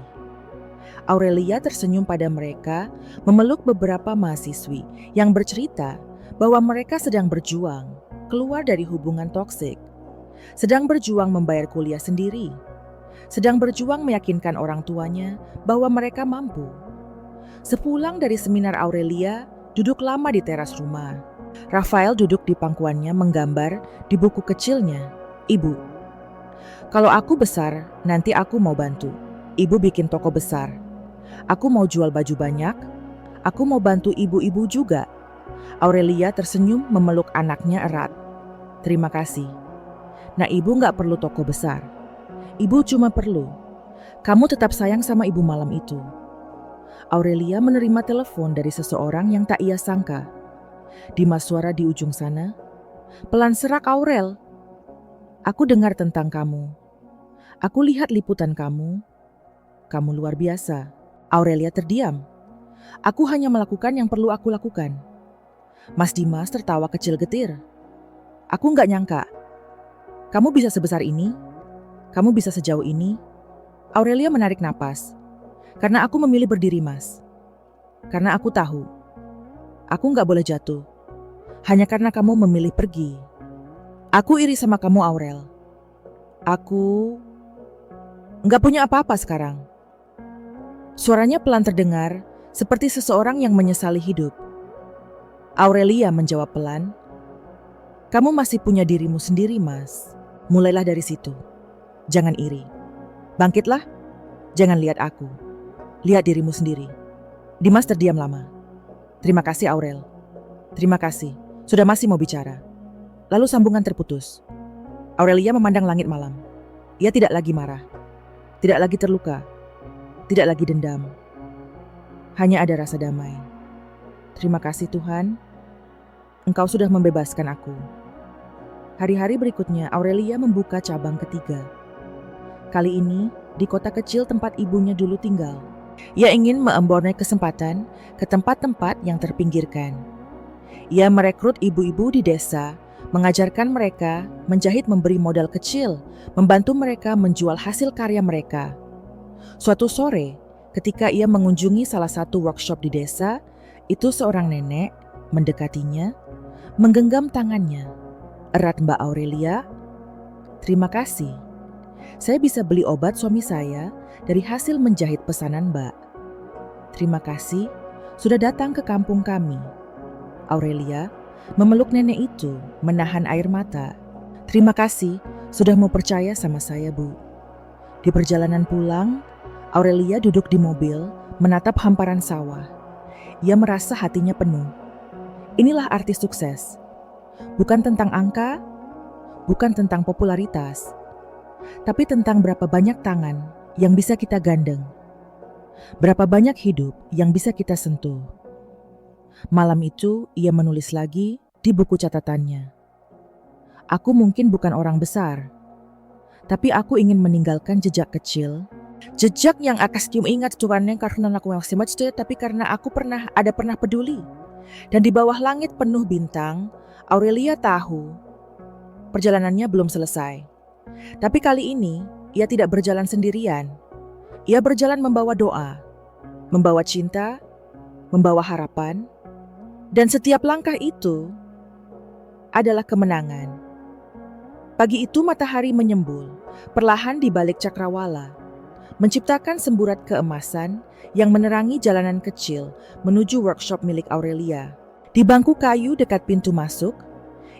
Aurelia tersenyum pada mereka, memeluk beberapa mahasiswi yang bercerita bahwa mereka sedang berjuang keluar dari hubungan toksik, sedang berjuang membayar kuliah sendiri, sedang berjuang meyakinkan orang tuanya bahwa mereka mampu. Sepulang dari seminar, Aurelia duduk lama di teras rumah. Rafael duduk di pangkuannya menggambar di buku kecilnya. Ibu, kalau aku besar, nanti aku mau bantu. Ibu bikin toko besar. Aku mau jual baju banyak. Aku mau bantu ibu-ibu juga. Aurelia tersenyum memeluk anaknya erat. Terima kasih. Nah, ibu gak perlu toko besar. Ibu cuma perlu kamu tetap sayang sama ibu malam itu. Aurelia menerima telepon dari seseorang yang tak ia sangka. Dimas suara di ujung sana. Pelan serak, Aurel. Aku dengar tentang kamu. Aku lihat liputan kamu. Kamu luar biasa. Aurelia terdiam. Aku hanya melakukan yang perlu aku lakukan. Mas Dimas tertawa kecil getir. Aku nggak nyangka. Kamu bisa sebesar ini. Kamu bisa sejauh ini. Aurelia menarik napas. Karena aku memilih berdiri, Mas. Karena aku tahu. Aku nggak boleh jatuh. Hanya karena kamu memilih pergi. Aku iri sama kamu, Aurel. Aku nggak punya apa-apa sekarang. Suaranya pelan terdengar, seperti seseorang yang menyesali hidup. Aurelia menjawab pelan, kamu masih punya dirimu sendiri, Mas. Mulailah dari situ. Jangan iri. Bangkitlah. Jangan lihat aku. Lihat dirimu sendiri. Dimas terdiam lama. Terima kasih, Aurel. Terima kasih. Sudah masih mau bicara. Lalu sambungan terputus. Aurelia memandang langit malam. Ia tidak lagi marah. Tidak lagi terluka. Tidak lagi dendam. Hanya ada rasa damai. Terima kasih Tuhan. Engkau sudah membebaskan aku. Hari-hari berikutnya Aurelia membuka cabang ketiga. Kali ini di kota kecil tempat ibunya dulu tinggal. Ia ingin memborong kesempatan ke tempat-tempat yang terpinggirkan. Ia merekrut ibu-ibu di desa, mengajarkan mereka menjahit, memberi modal kecil, membantu mereka menjual hasil karya mereka. Suatu sore, ketika ia mengunjungi salah satu workshop di desa, itu seorang nenek mendekatinya, menggenggam tangannya. Erat, Mbak Aurelia. Terima kasih. Saya bisa beli obat suami saya dari hasil menjahit pesanan Mbak. Terima kasih sudah datang ke kampung kami. Aurelia memeluk nenek itu, menahan air mata. Terima kasih sudah mau percaya sama saya, Bu. Di perjalanan pulang, Aurelia duduk di mobil, menatap hamparan sawah. Ia merasa hatinya penuh. Inilah arti sukses. Bukan tentang angka, bukan tentang popularitas, tapi tentang berapa banyak tangan yang bisa kita gandeng. Berapa banyak hidup yang bisa kita sentuh. Malam itu ia menulis lagi di buku catatannya. Aku mungkin bukan orang besar, tapi aku ingin meninggalkan jejak kecil. Jejak yang akan ingat Tuhannya karena aku yang semacam, tapi karena aku pernah peduli. Dan di bawah langit penuh bintang, Aurelia tahu perjalanannya belum selesai. Tapi kali ini ia tidak berjalan sendirian. Ia berjalan membawa doa, membawa cinta, membawa harapan, dan setiap langkah itu adalah kemenangan. Pagi itu matahari menyembul, perlahan di balik cakrawala, menciptakan semburat keemasan yang menerangi jalanan kecil menuju workshop milik Aurelia. Di bangku kayu dekat pintu masuk,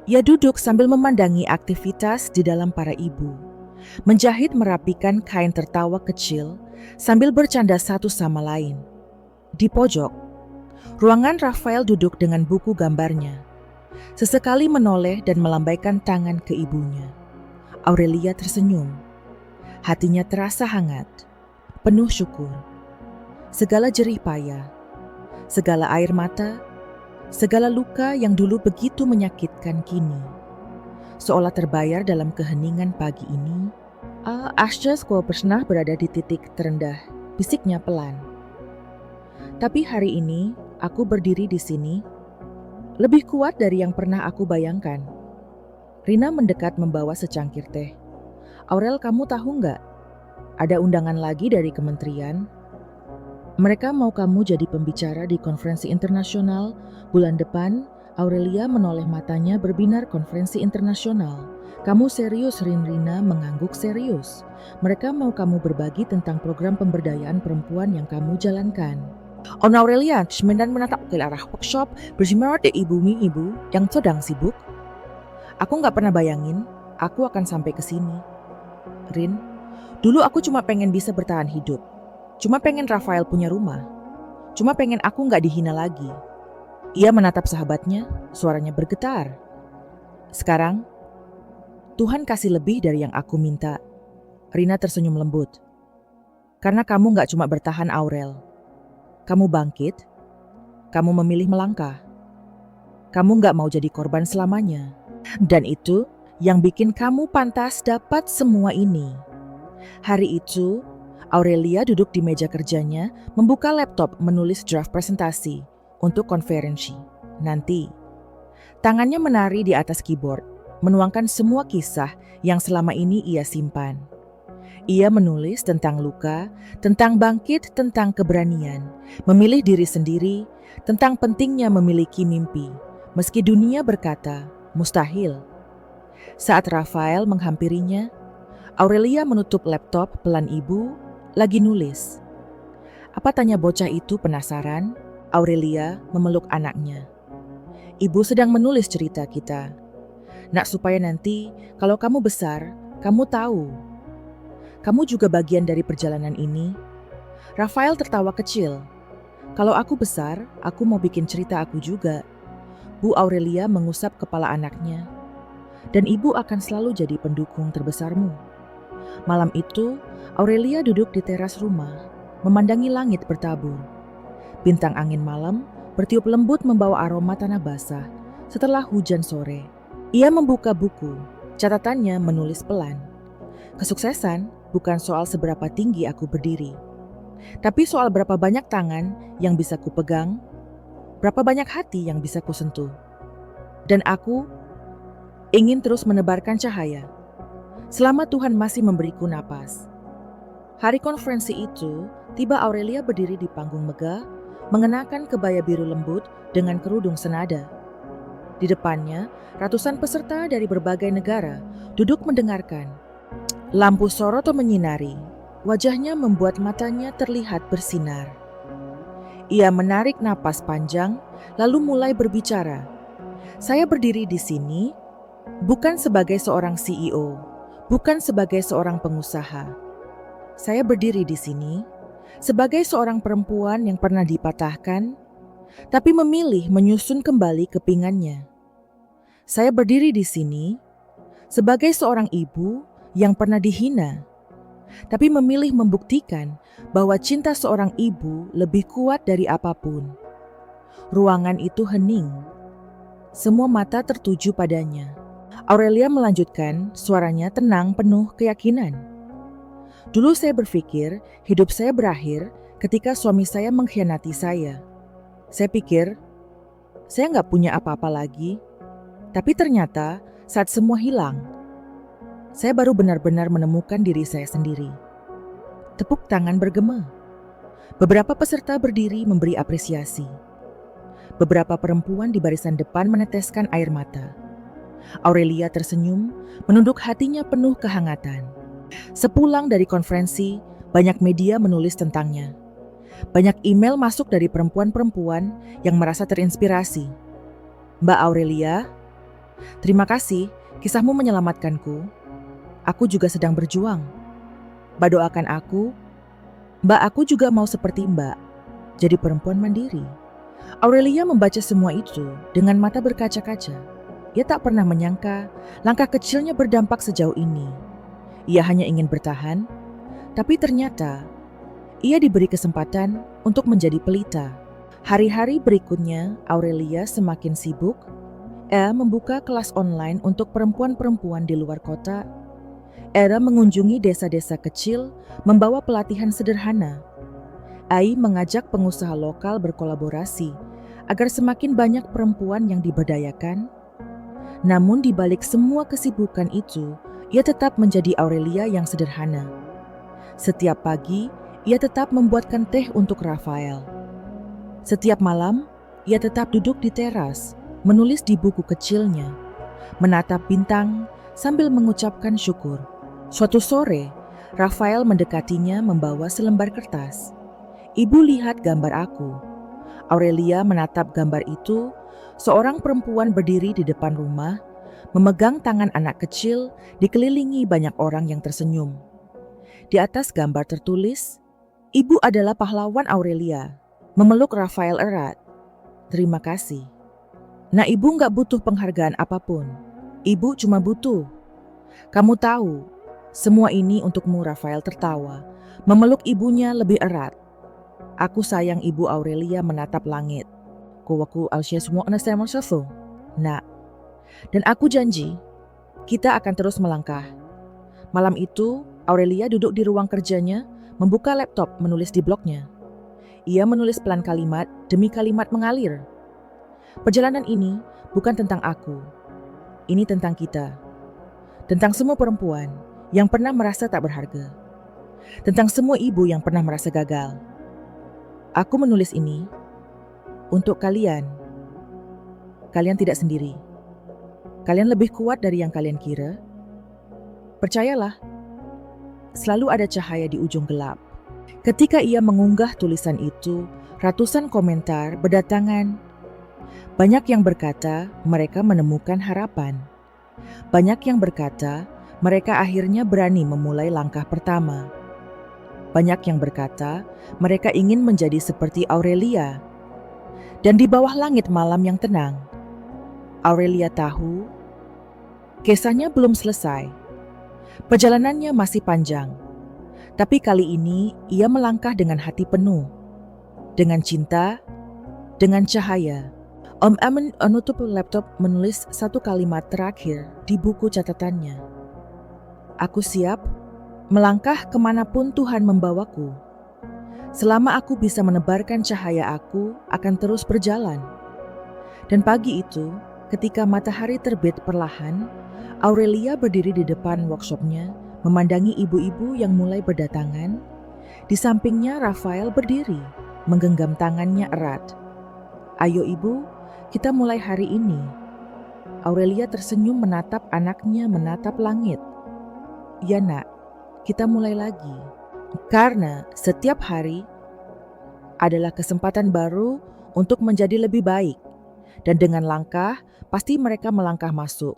ia duduk sambil memandangi aktivitas di dalam para ibu. Menjahit merapikan kain, tertawa kecil sambil bercanda satu sama lain. Di pojok, ruangan Rafael duduk dengan buku gambarnya. Sesekali menoleh dan melambaikan tangan ke ibunya. Aurelia tersenyum. Hatinya terasa hangat, penuh syukur. Segala jerih payah, segala air mata, segala luka yang dulu begitu menyakitkan kini seolah terbayar dalam keheningan pagi ini. Asya pernah berada di titik terendah, bisiknya pelan. Tapi hari ini Aku berdiri di sini, lebih kuat dari yang pernah aku bayangkan. Rina mendekat membawa secangkir teh. Aurel, kamu tahu nggak? Ada undangan lagi dari kementerian. Mereka mau kamu jadi pembicara di konferensi internasional bulan depan. Aurelia menoleh matanya berbinar. Konferensi internasional. Kamu serius, Rina mengangguk serius. Mereka mau kamu berbagi tentang program pemberdayaan perempuan yang kamu jalankan. Aurelia dan menatap ke arah workshop bersinar di ibu yang sedang sibuk. Aku nggak pernah bayangin aku akan sampai ke sini. Rin, dulu aku cuma pengen bisa bertahan hidup. Cuma pengen Rafael punya rumah. Cuma pengen aku nggak dihina lagi. Ia menatap sahabatnya, suaranya bergetar. Sekarang, Tuhan kasih lebih dari yang aku minta. Rina tersenyum lembut. Karena kamu nggak cuma bertahan, Aurel. Kamu bangkit. Kamu memilih melangkah. Kamu nggak mau jadi korban selamanya. Dan itu yang bikin kamu pantas dapat semua ini. Hari itu, Aurelia duduk di meja kerjanya, membuka laptop menulis draft presentasi untuk konferensi nanti. Tangannya menari di atas keyboard, menuangkan semua kisah yang selama ini ia simpan. Ia menulis tentang luka, tentang bangkit, tentang keberanian, memilih diri sendiri, tentang pentingnya memiliki mimpi, meski dunia berkata mustahil. Saat Rafael menghampirinya, Aurelia menutup laptop pelan. Ibu lagi nulis. Apa, tanya bocah itu penasaran? Aurelia memeluk anaknya. Ibu sedang menulis cerita kita. Nak, supaya nanti kalau kamu besar, kamu tahu. Kamu juga bagian dari perjalanan ini. Rafael tertawa kecil. Kalau aku besar, aku mau bikin cerita aku juga. Bu Aurelia mengusap kepala anaknya. Dan ibu akan selalu jadi pendukung terbesarmu. Malam itu, Aurelia duduk di teras rumah, memandangi langit bertabur. Bintang angin malam bertiup lembut membawa aroma tanah basah setelah hujan sore. Ia membuka buku, catatannya menulis pelan. Kesuksesan bukan soal seberapa tinggi aku berdiri, tapi soal berapa banyak tangan yang bisa kupegang, berapa banyak hati yang bisa kusentuh. Dan aku ingin terus menebarkan cahaya selama Tuhan masih memberiku napas. Hari konferensi itu, tiba Aurelia berdiri di panggung megah, mengenakan kebaya biru lembut dengan kerudung senada. Di depannya, ratusan peserta dari berbagai negara duduk mendengarkan. Lampu sorot menyinari, wajahnya membuat matanya terlihat bersinar. Ia menarik napas panjang, lalu mulai berbicara. Saya berdiri di sini bukan sebagai seorang CEO, bukan sebagai seorang pengusaha. Saya berdiri di sini sebagai seorang perempuan yang pernah dipatahkan, tapi memilih menyusun kembali kepingannya. Saya berdiri di sini sebagai seorang ibu yang pernah dihina, tapi memilih membuktikan bahwa cinta seorang ibu lebih kuat dari apapun. Ruangan itu hening. Semua mata tertuju padanya. Aurelia melanjutkan, suaranya tenang penuh keyakinan. Dulu saya berpikir hidup saya berakhir ketika suami saya mengkhianati saya. Saya pikir saya nggak punya apa-apa lagi. Tapi ternyata saat semua hilang, saya baru benar-benar menemukan diri saya sendiri. Tepuk tangan bergema. Beberapa peserta berdiri memberi apresiasi. Beberapa perempuan di barisan depan meneteskan air mata. Aurelia tersenyum, menunduk hatinya penuh kehangatan. Sepulang dari konferensi, banyak media menulis tentangnya. Banyak email masuk dari perempuan-perempuan yang merasa terinspirasi. Mbak Aurelia, terima kasih, kisahmu menyelamatkanku. Aku juga sedang berjuang. Mbak, doakan aku. Mbak, aku juga mau seperti Mbak, jadi perempuan mandiri. Aurelia membaca semua itu dengan mata berkaca-kaca. Ia tak pernah menyangka langkah kecilnya berdampak sejauh ini. Ia hanya ingin bertahan, tapi ternyata ia diberi kesempatan untuk menjadi pelita. Hari-hari berikutnya, Aurelia semakin sibuk. Ia membuka kelas online untuk perempuan-perempuan di luar kota. Ia mengunjungi desa-desa kecil, membawa pelatihan sederhana. Ia mengajak pengusaha lokal berkolaborasi agar semakin banyak perempuan yang diberdayakan. Namun di balik semua kesibukan itu, ia tetap menjadi Aurelia yang sederhana. Setiap pagi, ia tetap membuatkan teh untuk Rafael. Setiap malam, ia tetap duduk di teras, menulis di buku kecilnya, menatap bintang sambil mengucapkan syukur. Suatu sore, Rafael mendekatinya membawa selembar kertas. Ibu lihat gambar aku. Aurelia menatap gambar itu, seorang perempuan berdiri di depan rumah, memegang tangan anak kecil, dikelilingi banyak orang yang tersenyum. Di atas gambar tertulis, "Ibu adalah pahlawan Aurelia." Memeluk Rafael erat. "Terima kasih." Nah, ibu nggak butuh penghargaan apapun. Ibu cuma butuh. "Kamu tahu, semua ini untukmu." Rafael tertawa, memeluk ibunya lebih erat. "Aku sayang Ibu." Aurelia menatap langit. "Kuwaku alsya semua anastamosaso." Nak, dan aku janji, kita akan terus melangkah. Malam itu, Aurelia duduk di ruang kerjanya, membuka laptop menulis di blognya. Ia menulis pelan kalimat demi kalimat mengalir. Perjalanan ini bukan tentang aku. Ini tentang kita. Tentang semua perempuan yang pernah merasa tak berharga. Tentang semua ibu yang pernah merasa gagal. Aku menulis ini untuk kalian. Kalian tidak sendiri. Kalian lebih kuat dari yang kalian kira. Percayalah, selalu ada cahaya di ujung gelap. Ketika ia mengunggah tulisan itu, ratusan komentar berdatangan. Banyak yang berkata mereka menemukan harapan. Banyak yang berkata mereka akhirnya berani memulai langkah pertama. Banyak yang berkata mereka ingin menjadi seperti Aurelia. Dan di bawah langit malam yang tenang, Aurelia tahu kisahnya belum selesai. Perjalanannya masih panjang. Tapi kali ini ia melangkah dengan hati penuh, dengan cinta, dengan cahaya. Om Amin menutup laptop menulis satu kalimat terakhir di buku catatannya. "Aku siap melangkah kemanapun Tuhan membawaku. Selama aku bisa menebarkan cahaya, aku akan terus berjalan." Dan pagi itu, ketika matahari terbit perlahan, Aurelia berdiri di depan workshopnya, memandangi ibu-ibu yang mulai berdatangan. Di sampingnya Rafael berdiri, menggenggam tangannya erat. "Ayo ibu, kita mulai hari ini." Aurelia tersenyum menatap anaknya, menatap langit. "Ya nak, kita mulai lagi." Karena setiap hari adalah kesempatan baru untuk menjadi lebih baik. Dan dengan langkah, pasti mereka melangkah masuk.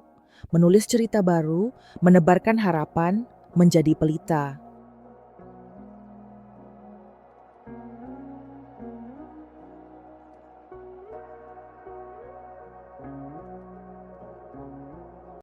Menulis cerita baru, menebarkan harapan, menjadi pelita.